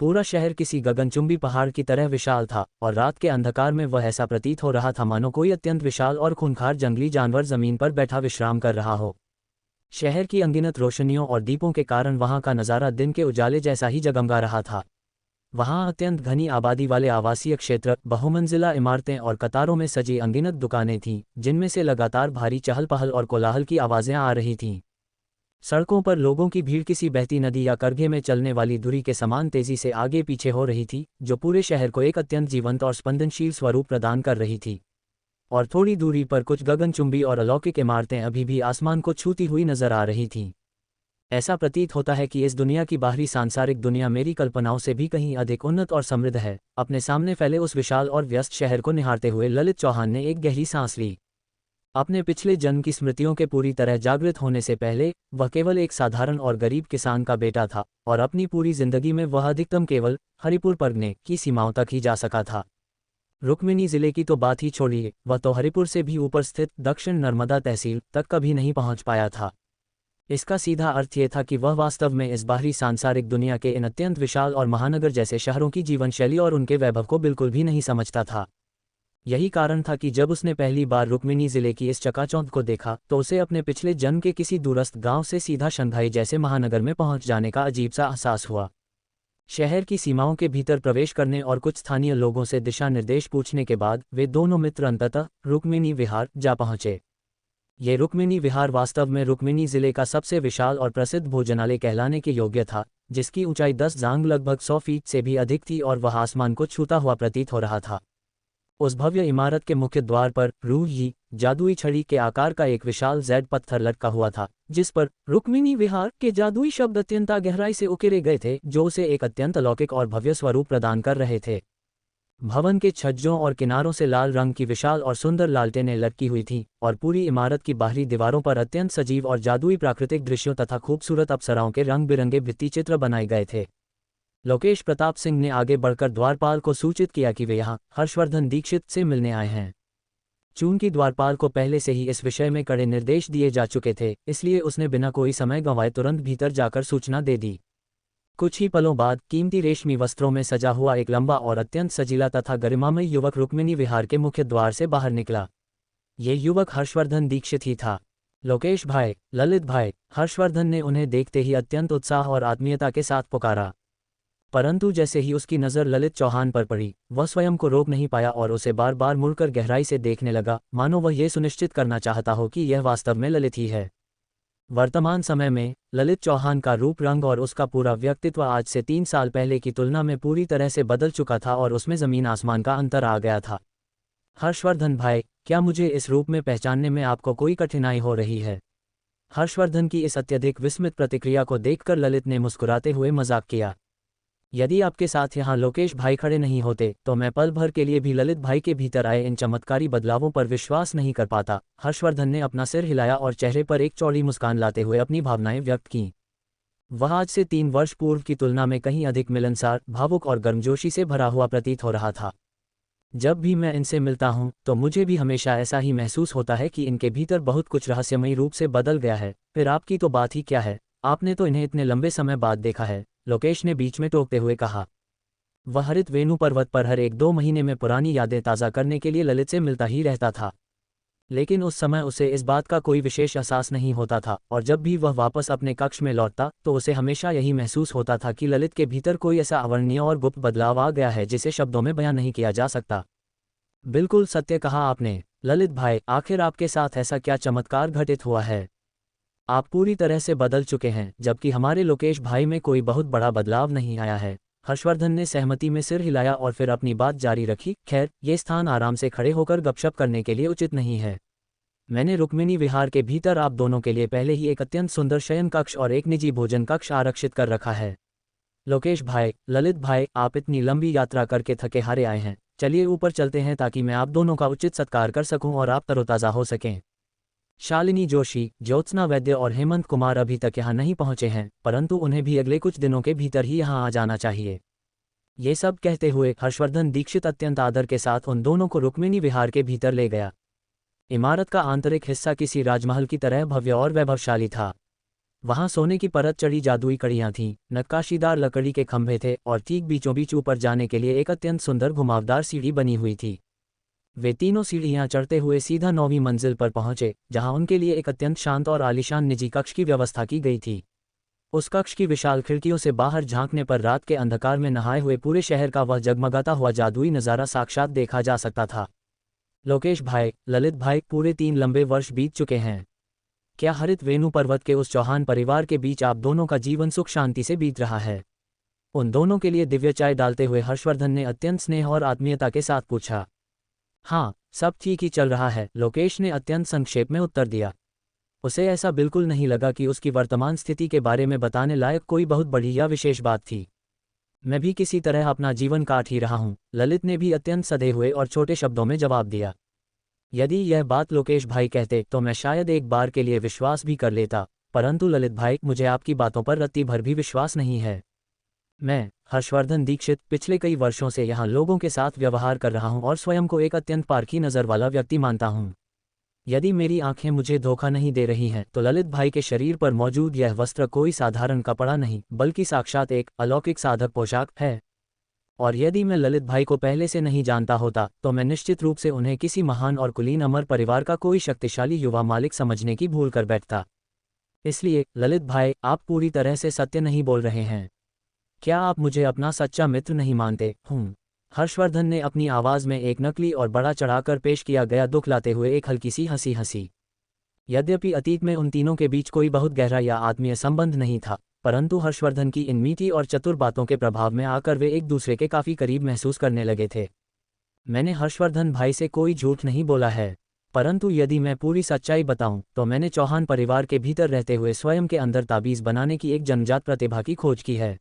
पूरा शहर किसी गगनचुंबी पहाड़ की तरह विशाल था और रात के अंधकार में वह ऐसा प्रतीत हो रहा था मानो कोई अत्यंत विशाल और खूंखार जंगली जानवर जमीन पर बैठा विश्राम कर रहा हो। शहर की अनगिनत रोशनियों और दीपों के कारण वहां का नज़ारा दिन के उजाले जैसा ही जगमगा रहा था। वहां अत्यंत घनी आबादी वाले आवासीय क्षेत्र, बहुमंजिला इमारतें और कतारों में सजी अनगिनत दुकानें थीं, जिनमें से लगातार भारी चहल पहल और कोलाहल की आवाज़ें आ रही थीं। सड़कों पर लोगों की भीड़ किसी बहती नदी या करघे में चलने वाली धुरी के समान तेजी से आगे पीछे हो रही थी, जो पूरे शहर को एक अत्यंत जीवंत और स्पंदनशील स्वरूप प्रदान कर रही थी। और थोड़ी दूरी पर कुछ गगनचुंबी और अलौकिक इमारतें अभी भी आसमान को छूती हुई नजर आ रही थीं। ऐसा प्रतीत होता है कि इस दुनिया की बाहरी सांसारिक दुनिया मेरी कल्पनाओं से भी कहीं अधिक उन्नत और समृद्ध है। अपने सामने फैले उस विशाल और व्यस्त शहर को निहारते हुए ललित चौहान ने एक गहरी सांस ली। अपने पिछले जन्म की स्मृतियों के पूरी तरह जागृत होने से पहले वह केवल एक साधारण और गरीब किसान का बेटा था और अपनी पूरी जिंदगी में वह अधिकतम केवल हरिपुर परगने की सीमाओं तक ही जा सका था। रुक्मिणी जिले की तो बात ही छोड़िए, वह तो हरिपुर से भी ऊपर स्थित दक्षिण नर्मदा तहसील तक कभी नहीं पहुंच पाया था। इसका सीधा अर्थ ये था कि वह वास्तव में इस बाहरी सांसारिक दुनिया के इन अत्यंत विशाल और महानगर जैसे शहरों की जीवन शैली और उनके वैभव को बिल्कुल भी नहीं समझता था। यही कारण था कि जब उसने पहली बार रुक्मिणी जिले की इस चकाचौंध को देखा तो उसे अपने पिछले जन्म के किसी दूरस्थ गांव से सीधा शंघाई जैसे महानगर में पहुंच जाने का अजीब सा एहसास हुआ। शहर की सीमाओं के भीतर प्रवेश करने और कुछ स्थानीय लोगों से दिशा निर्देश पूछने के बाद वे दोनों मित्र अंततः रुक्मिणी विहार जा पहुंचे। ये रुक्मिणी विहार वास्तव में रुक्मिणी जिले का सबसे विशाल और प्रसिद्ध भोजनालय कहलाने के योग्य था, जिसकी ऊंचाई 10 जांग लगभग 100 फीट से भी अधिक थी और वह आसमान को छूता हुआ प्रतीत हो रहा था। उस भव्य इमारत के मुख्य द्वार पर रूही जादुई छड़ी के आकार का एक विशाल जेड पत्थर लटका हुआ था, जिस पर रुक्मिणी विहार के जादुई शब्द अत्यंत गहराई से उकेरे गए थे, जो उसे एक अत्यंत अलौकिक और भव्य स्वरूप प्रदान कर रहे थे। भवन के छज्जों और किनारों से लाल रंग की विशाल और सुंदर लालटेनें लटकी हुई थीं और पूरी इमारत की बाहरी दीवारों पर अत्यंत सजीव और जादुई प्राकृतिक दृश्यों तथा खूबसूरत अप्सराओं के रंग बिरंगे भित्तिचित्र बनाए गए थे। लोकेश प्रताप सिंह ने आगे बढ़कर द्वारपाल को सूचित किया कि वे यहाँ हर्षवर्धन दीक्षित से मिलने आए हैं। चूंकि द्वारपाल को पहले से ही इस विषय में कड़े निर्देश दिए जा चुके थे, इसलिए उसने बिना कोई समय गंवाए तुरंत भीतर जाकर सूचना दे दी। कुछ ही पलों बाद कीमती रेशमी वस्त्रों में सजा हुआ एक लंबा और अत्यंत सजीला तथा गरिमामय युवक रुक्मिणी विहार के मुख्य द्वार से बाहर निकला। ये युवक हर्षवर्धन दीक्षित ही था। लोकेश भाई, ललित भाई, हर्षवर्धन ने उन्हें देखते ही अत्यंत उत्साह और आत्मीयता के साथ पुकारा। परंतु जैसे ही उसकी नज़र ललित चौहान पर पड़ी, वह स्वयं को रोक नहीं पाया और उसे बार बार मुड़कर गहराई से देखने लगा, मानो वह ये सुनिश्चित करना चाहता हो कि यह वास्तव में ललित ही है। वर्तमान समय में ललित चौहान का रूप रंग और उसका पूरा व्यक्तित्व आज से 3 साल पहले की तुलना में पूरी तरह से बदल चुका था और उसमें ज़मीन आसमान का अंतर आ गया था। हर्षवर्धन भाई, क्या मुझे इस रूप में पहचानने में आपको कोई कठिनाई हो रही है? हर्षवर्धन की इस अत्यधिक विस्मित प्रतिक्रिया को देखकर ललित ने मुस्कुराते हुए मजाक किया। यदि आपके साथ यहाँ लोकेश भाई खड़े नहीं होते तो मैं पल भर के लिए भी ललित भाई के भीतर आए इन चमत्कारी बदलावों पर विश्वास नहीं कर पाता। हर्षवर्धन ने अपना सिर हिलाया और चेहरे पर एक चौड़ी मुस्कान लाते हुए अपनी भावनाएं व्यक्त की। वह आज से 3 वर्ष पूर्व की तुलना में कहीं अधिक मिलनसार, भावुक और गर्मजोशी से भरा हुआ प्रतीत हो रहा था। जब भी मैं इनसे मिलता हूँ तो मुझे भी हमेशा ऐसा ही महसूस होता है कि इनके भीतर बहुत कुछ रहस्यमयी रूप से बदल गया है। फिर आपकी तो बात ही क्या है, आपने तो इन्हें इतने लंबे समय बाद देखा है, लोकेश ने बीच में टोकते हुए कहा। वह हरित वेणु पर्वत पर हर 1-2 महीने में पुरानी यादें ताज़ा करने के लिए ललित से मिलता ही रहता था, लेकिन उस समय उसे इस बात का कोई विशेष एहसास नहीं होता था और जब भी वह वापस अपने कक्ष में लौटता तो उसे हमेशा यही महसूस होता था कि ललित के भीतर कोई ऐसा अवर्णनीय और गुप्त बदलाव आ गया है जिसे शब्दों में बयां नहीं किया जा सकता। बिल्कुल सत्य कहा आपने ललित भाई, आखिर आपके साथ ऐसा क्या चमत्कार घटित हुआ है? आप पूरी तरह से बदल चुके हैं, जबकि हमारे लोकेश भाई में कोई बहुत बड़ा बदलाव नहीं आया है। हर्षवर्धन ने सहमति में सिर हिलाया और फिर अपनी बात जारी रखी। खैर, ये स्थान आराम से खड़े होकर गपशप करने के लिए उचित नहीं है। मैंने रुक्मिणी विहार के भीतर आप दोनों के लिए पहले ही एक अत्यंत सुंदर शयन कक्ष और एक निजी भोजन कक्ष आरक्षित कर रखा है। लोकेश भाई, ललित भाई, आप इतनी लंबी यात्रा करके थके हारे आए हैं। चलिए ऊपर चलते हैं ताकि मैं आप दोनों का उचित सत्कार कर सकूं और आप तरोताज़ा हो सकें। शालिनी जोशी, ज्योत्सना वैद्य और हेमंत कुमार अभी तक यहाँ नहीं पहुँचे हैं, परंतु उन्हें भी अगले कुछ दिनों के भीतर ही यहाँ आ जाना चाहिए। ये सब कहते हुए हर्षवर्धन दीक्षित अत्यंत आदर के साथ उन दोनों को रुक्मिणी विहार के भीतर ले गया। इमारत का आंतरिक हिस्सा किसी राजमहल की तरह भव्य और वैभवशाली था। वहां सोने की परत चढ़ी जादुई कड़ियां थीं, नक्काशीदार लकड़ी के खंभे थे और ठीक बीचों बीच ऊपर जाने के लिए एक अत्यंत सुंदर घुमावदार सीढ़ी बनी हुई थी। वे तीनों सीढ़ियां चढ़ते हुए सीधा 9वीं मंजिल पर पहुंचे, जहां उनके लिए एक अत्यंत शांत और आलीशान निजी कक्ष की व्यवस्था की गई थी। उस कक्ष की विशाल खिड़कियों से बाहर झांकने पर रात के अंधकार में नहाए हुए पूरे शहर का वह जगमगाता हुआ जादुई नज़ारा साक्षात देखा जा सकता था। लोकेश भाई, ललित भाई, पूरे 3 लंबे वर्ष बीत चुके हैं। क्या हरित वेणु पर्वत के उस चौहान परिवार के बीच आप दोनों का जीवन सुख शांति से बीत रहा है? उन दोनों के लिए दिव्य चाय डालते हुए हर्षवर्धन ने अत्यंत स्नेह और आत्मीयता के साथ पूछा। हाँ, सब ठीक ही चल रहा है, लोकेश ने अत्यंत संक्षेप में उत्तर दिया। उसे ऐसा बिल्कुल नहीं लगा कि उसकी वर्तमान स्थिति के बारे में बताने लायक कोई बहुत बड़ी या विशेष बात थी। मैं भी किसी तरह अपना जीवन काट ही रहा हूँ, ललित ने भी अत्यंत सधे हुए और छोटे शब्दों में जवाब दिया। यदि यह बात लोकेश भाई कहते तो मैं शायद एक बार के लिए विश्वास भी कर लेता, परंतु ललित भाई, मुझे आपकी बातों पर रत्ती भर भी विश्वास नहीं है। मैं, हर्षवर्धन दीक्षित, पिछले कई वर्षों से यहाँ लोगों के साथ व्यवहार कर रहा हूँ और स्वयं को एक अत्यंत पारखी नज़र वाला व्यक्ति मानता हूँ। यदि मेरी आंखें मुझे धोखा नहीं दे रही हैं तो ललित भाई के शरीर पर मौजूद यह वस्त्र कोई साधारण कपड़ा नहीं, बल्कि साक्षात एक अलौकिक साधक पोशाक है। और यदि मैं ललित भाई को पहले से नहीं जानता होता तो मैं निश्चित रूप से उन्हें किसी महान और कुलीन अमर परिवार का कोई शक्तिशाली युवा मालिक समझने की भूल कर बैठता। इसलिए ललित भाई, आप पूरी तरह से सत्य नहीं बोल रहे हैं। क्या आप मुझे अपना सच्चा मित्र नहीं मानते? हर्षवर्धन ने अपनी आवाज़ में एक नकली और बड़ा चढ़ाकर पेश किया गया दुख लाते हुए एक हल्की सी हंसी हंसी। यद्यपि अतीत में उन तीनों के बीच कोई बहुत गहरा या आत्मीय संबंध नहीं था, परंतु हर्षवर्धन की इन मीठी और चतुर बातों के प्रभाव में आकर वे एक दूसरे के काफ़ी करीब महसूस करने लगे थे। मैंने हर्षवर्धन भाई से कोई झूठ नहीं बोला है, परंतु यदि मैं पूरी सच्चाई बताऊं तो मैंने चौहान परिवार के भीतर रहते हुए स्वयं के अंदर ताबीज़ बनाने की एक जन्मजात प्रतिभा की खोज की है।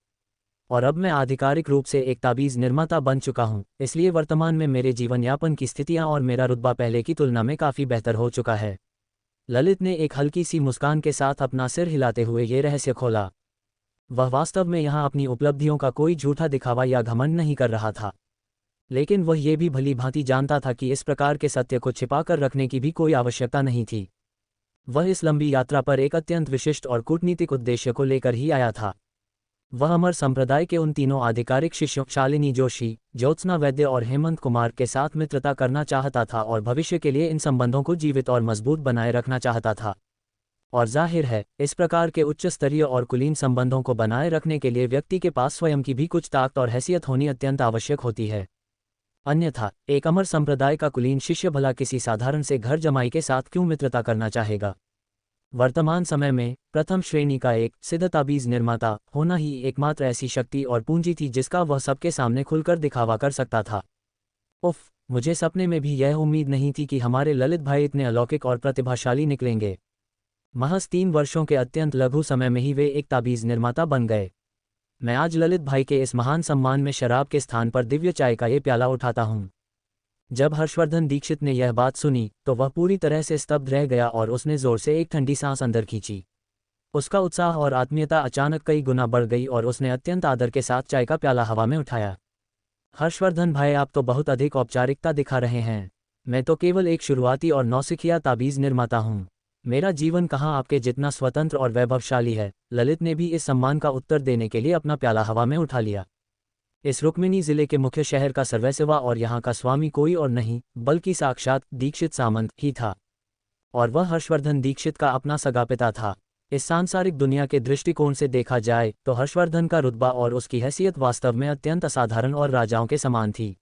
और अब मैं आधिकारिक रूप से एक ताबीज़ निर्माता बन चुका हूं, इसलिए वर्तमान में मेरे जीवन यापन की स्थितियां और मेरा रुतबा पहले की तुलना में काफ़ी बेहतर हो चुका है। ललित ने एक हल्की सी मुस्कान के साथ अपना सिर हिलाते हुए ये रहस्य खोला। वह वास्तव में यहाँ अपनी उपलब्धियों का कोई झूठा दिखावा या घमंड नहीं कर रहा था, लेकिन वह ये भी भली भांति जानता था कि इस प्रकार के सत्य को छिपाकर रखने की भी कोई आवश्यकता नहीं थी। वह इस लंबी यात्रा पर एक अत्यंत विशिष्ट और कूटनीतिक उद्देश्य को लेकर ही आया था। वह अमर संप्रदाय के उन तीनों आधिकारिक शिष्यों शालिनी जोशी, ज्योत्सना वैद्य और हेमंत कुमार के साथ मित्रता करना चाहता था और भविष्य के लिए इन संबंधों को जीवित और मजबूत बनाए रखना चाहता था। और जाहिर है, इस प्रकार के उच्च स्तरीय और कुलीन संबंधों को बनाए रखने के लिए व्यक्ति के पास स्वयं की भी कुछ ताकत और हैसियत होनी अत्यंत आवश्यक होती है। अन्यथा एक अमर संप्रदाय का कुलीन शिष्य भला किसी साधारण से घर जमाई के साथ क्यों मित्रता करना चाहेगा? वर्तमान समय में प्रथम श्रेणी का एक सिद्ध ताबीज़ निर्माता होना ही एकमात्र ऐसी शक्ति और पूंजी थी जिसका वह सबके सामने खुलकर दिखावा कर सकता था। उफ, मुझे सपने में भी यह उम्मीद नहीं थी कि हमारे ललित भाई इतने अलौकिक और प्रतिभाशाली निकलेंगे। महज 3 वर्षों के अत्यंत लघु समय में ही वे एक ताबीज़ निर्माता बन गए। मैं आज ललित भाई के इस महान सम्मान में शराब के स्थान पर दिव्य चाय का ये प्याला उठाता हूँ। जब हर्षवर्धन दीक्षित ने यह बात सुनी तो वह पूरी तरह से स्तब्ध रह गया और उसने जोर से एक ठंडी सांस अंदर खींची। उसका उत्साह और आत्मीयता अचानक कई गुना बढ़ गई और उसने अत्यंत आदर के साथ चाय का प्याला हवा में उठाया। हर्षवर्धन भाई, आप तो बहुत अधिक औपचारिकता दिखा रहे हैं। मैं तो केवल एक शुरुआती और नौसिखिया ताबीज़ निर्माता हूँ। मेरा जीवन कहाँ आपके जितना स्वतंत्र और वैभवशाली है। ललित ने भी इस सम्मान का उत्तर देने के लिए अपना प्याला हवा में उठा लिया। इस रुक्मिणी जिले के मुख्य शहर का सर्वस्वा और यहाँ का स्वामी कोई और नहीं बल्कि साक्षात दीक्षित सामंत ही था, और वह हर्षवर्धन दीक्षित का अपना सगा पिता था। इस सांसारिक दुनिया के दृष्टिकोण से देखा जाए तो हर्षवर्धन का रुतबा और उसकी हैसियत वास्तव में अत्यंत असाधारण और राजाओं के समान थी।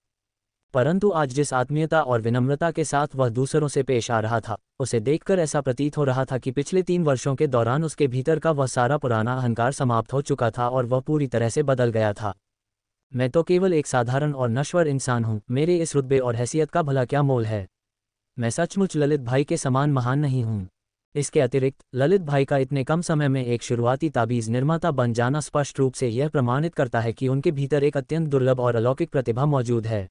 परंतु आज जिस आत्मीयता और विनम्रता के साथ वह दूसरों से पेश आ रहा था, उसे देखकर ऐसा प्रतीत हो रहा था कि पिछले 3 वर्षों के दौरान उसके भीतर का वह सारा पुराना अहंकार समाप्त हो चुका था और वह पूरी तरह से बदल गया था। मैं तो केवल एक साधारण और नश्वर इंसान हूँ, मेरे इस रुतबे और हैसियत का भला क्या मोल है? मैं सचमुच ललित भाई के समान महान नहीं हूँ। इसके अतिरिक्त ललित भाई का इतने कम समय में एक शुरुआती ताबीज़ निर्माता बन जाना स्पष्ट रूप से यह प्रमाणित करता है कि उनके भीतर एक अत्यंत दुर्लभ और अलौकिक प्रतिभा मौजूद है।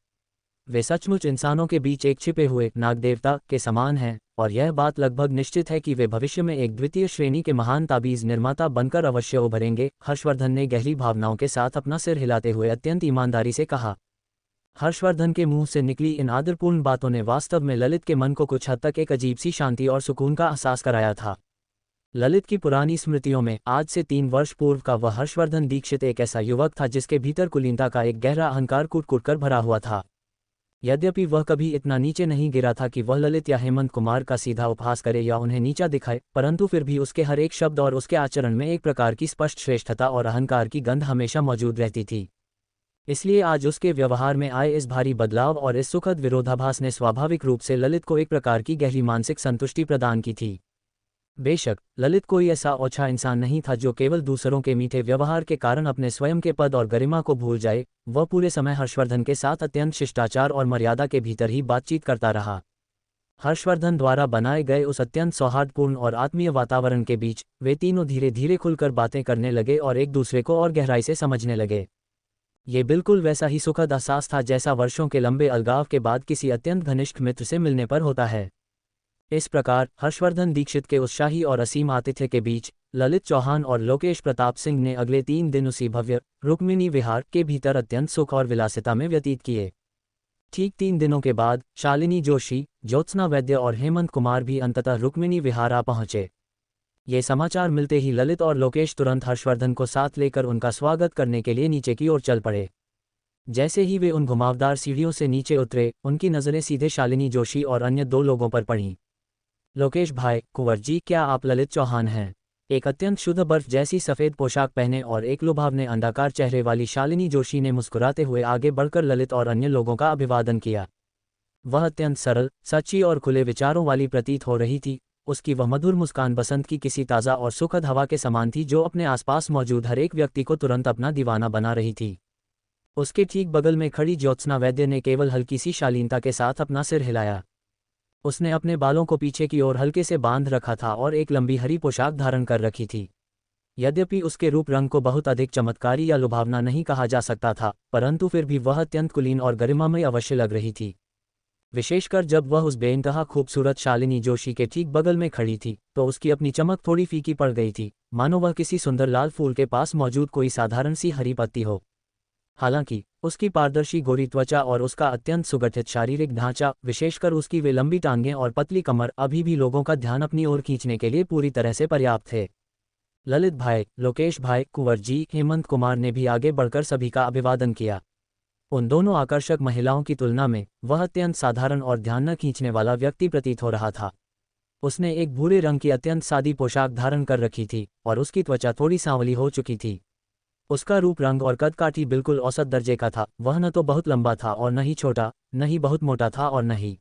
वे सचमुच इंसानों के बीच एक छिपे हुए नाग देवता के समान हैं, और यह बात लगभग निश्चित है कि वे भविष्य में एक द्वितीय श्रेणी के महान ताबीज़ निर्माता बनकर अवश्य उभरेंगे। हर्षवर्धन ने गहरी भावनाओं के साथ अपना सिर हिलाते हुए अत्यंत ईमानदारी से कहा। हर्षवर्धन के मुंह से निकली इन आदरपूर्ण बातों ने वास्तव में ललित के मन को कुछ हद तक एक अजीब सी शांति और सुकून का एहसास कराया था। ललित की पुरानी स्मृतियों में आज से 3 वर्ष पूर्व का वह हर्षवर्धन दीक्षित एक ऐसा युवक था जिसके भीतर कुलीनता का एक गहरा अहंकार कूट-कूट कर भरा हुआ था। यद्यपि वह कभी इतना नीचे नहीं गिरा था कि वह ललित या हेमंत कुमार का सीधा उपहास करे या उन्हें नीचा दिखाए, परंतु फिर भी उसके हर एक शब्द और उसके आचरण में एक प्रकार की स्पष्ट श्रेष्ठता और अहंकार की गंध हमेशा मौजूद रहती थी। इसलिए आज उसके व्यवहार में आए इस भारी बदलाव और इस सुखद विरोधाभास ने स्वाभाविक रूप से ललित को एक प्रकार की गहरी मानसिक संतुष्टि प्रदान की थी। बेशक ललित कोई ऐसा ओछा इंसान नहीं था जो केवल दूसरों के मीठे व्यवहार के कारण अपने स्वयं के पद और गरिमा को भूल जाए। वह पूरे समय हर्षवर्धन के साथ अत्यंत शिष्टाचार और मर्यादा के भीतर ही बातचीत करता रहा। हर्षवर्धन द्वारा बनाए गए उस अत्यंत सौहार्दपूर्ण और आत्मीय वातावरण के बीच वे तीनों धीरे धीरे खुलकर बातें करने लगे और एक दूसरे को और गहराई से समझने लगे। ये बिल्कुल वैसा ही सुखद एहसास था जैसा वर्षों के लंबे अलगाव के बाद किसी अत्यंत घनिष्ठ मित्र से मिलने पर होता है। इस प्रकार हर्षवर्धन दीक्षित के उत्साही और असीम आतिथ्य के बीच ललित चौहान और लोकेश प्रताप सिंह ने अगले 3 दिन उसी भव्य रुक्मिणी विहार के भीतर अत्यंत सुख और विलासिता में व्यतीत किए। ठीक 3 दिनों के बाद शालिनी जोशी, ज्योत्सना वैद्य और हेमंत कुमार भी अंततः रुक्मिणी विहार आ पहुंचे। ये समाचार मिलते ही ललित और लोकेश तुरंत हर्षवर्धन को साथ लेकर उनका स्वागत करने के लिए नीचे की ओर चल पड़े। जैसे ही वे उन घुमावदार सीढ़ियों से नीचे उतरे, उनकी नज़रें सीधे शालिनी जोशी और अन्य 2 लोगों पर पड़ीं। लोकेश भाई, कुंवर जी, क्या आप ललित चौहान हैं? एक अत्यंत शुद्ध बर्फ जैसी सफ़ेद पोशाक पहने और एक लुभावने अंडाकार चेहरे वाली शालिनी जोशी ने मुस्कुराते हुए आगे बढ़कर ललित और अन्य लोगों का अभिवादन किया। वह अत्यंत सरल, सच्ची और खुले विचारों वाली प्रतीत हो रही थी। उसकी वह मधुर मुस्कान बसंत की किसी ताज़ा और सुखद हवा के समान थी जो अपने आसपास मौजूद हर एक व्यक्ति को तुरंत अपना दीवाना बना रही थी। उसके ठीक बगल में खड़ी ज्योत्सना वैद्य ने केवल हल्की सी शालीनता के साथ अपना सिर हिलाया। उसने अपने बालों को पीछे की ओर हल्के से बांध रखा था और एक लंबी हरी पोशाक धारण कर रखी थी। यद्यपि उसके रूप रंग को बहुत अधिक चमत्कारी या लुभावना नहीं कहा जा सकता था, परंतु फिर भी वह अत्यंत कुलीन और गरिमामय अवश्य लग रही थी। विशेषकर जब वह उस बेइंतहा खूबसूरत शालिनी जोशी के ठीक बगल में खड़ी थी, तो उसकी अपनी चमक थोड़ी फीकी पड़ गई थी, मानो वह किसी सुंदर लाल फूल के पास मौजूद कोई साधारण सी हरी पत्ती हो। हालांकि उसकी पारदर्शी गोरी त्वचा और उसका अत्यंत सुगठित शारीरिक ढांचा, विशेषकर उसकी वे लंबी टांगें और पतली कमर, अभी भी लोगों का ध्यान अपनी ओर खींचने के लिए पूरी तरह से पर्याप्त थे। ललित भाई, लोकेश भाई, कुंवर जी, हेमंत कुमार ने भी आगे बढ़कर सभी का अभिवादन किया। उन दोनों आकर्षक महिलाओं की तुलना में वह अत्यंत साधारण और ध्यान न खींचने वाला व्यक्ति प्रतीत हो रहा था। उसने एक भूरे रंग की अत्यंत सादी पोशाक धारण कर रखी थी और उसकी त्वचा थोड़ी सांवली हो चुकी थी। उसका रूप रंग और कद-काठी बिल्कुल औसत दर्जे का था। वह न तो बहुत लंबा था और न ही छोटा, न ही बहुत मोटा था और न ही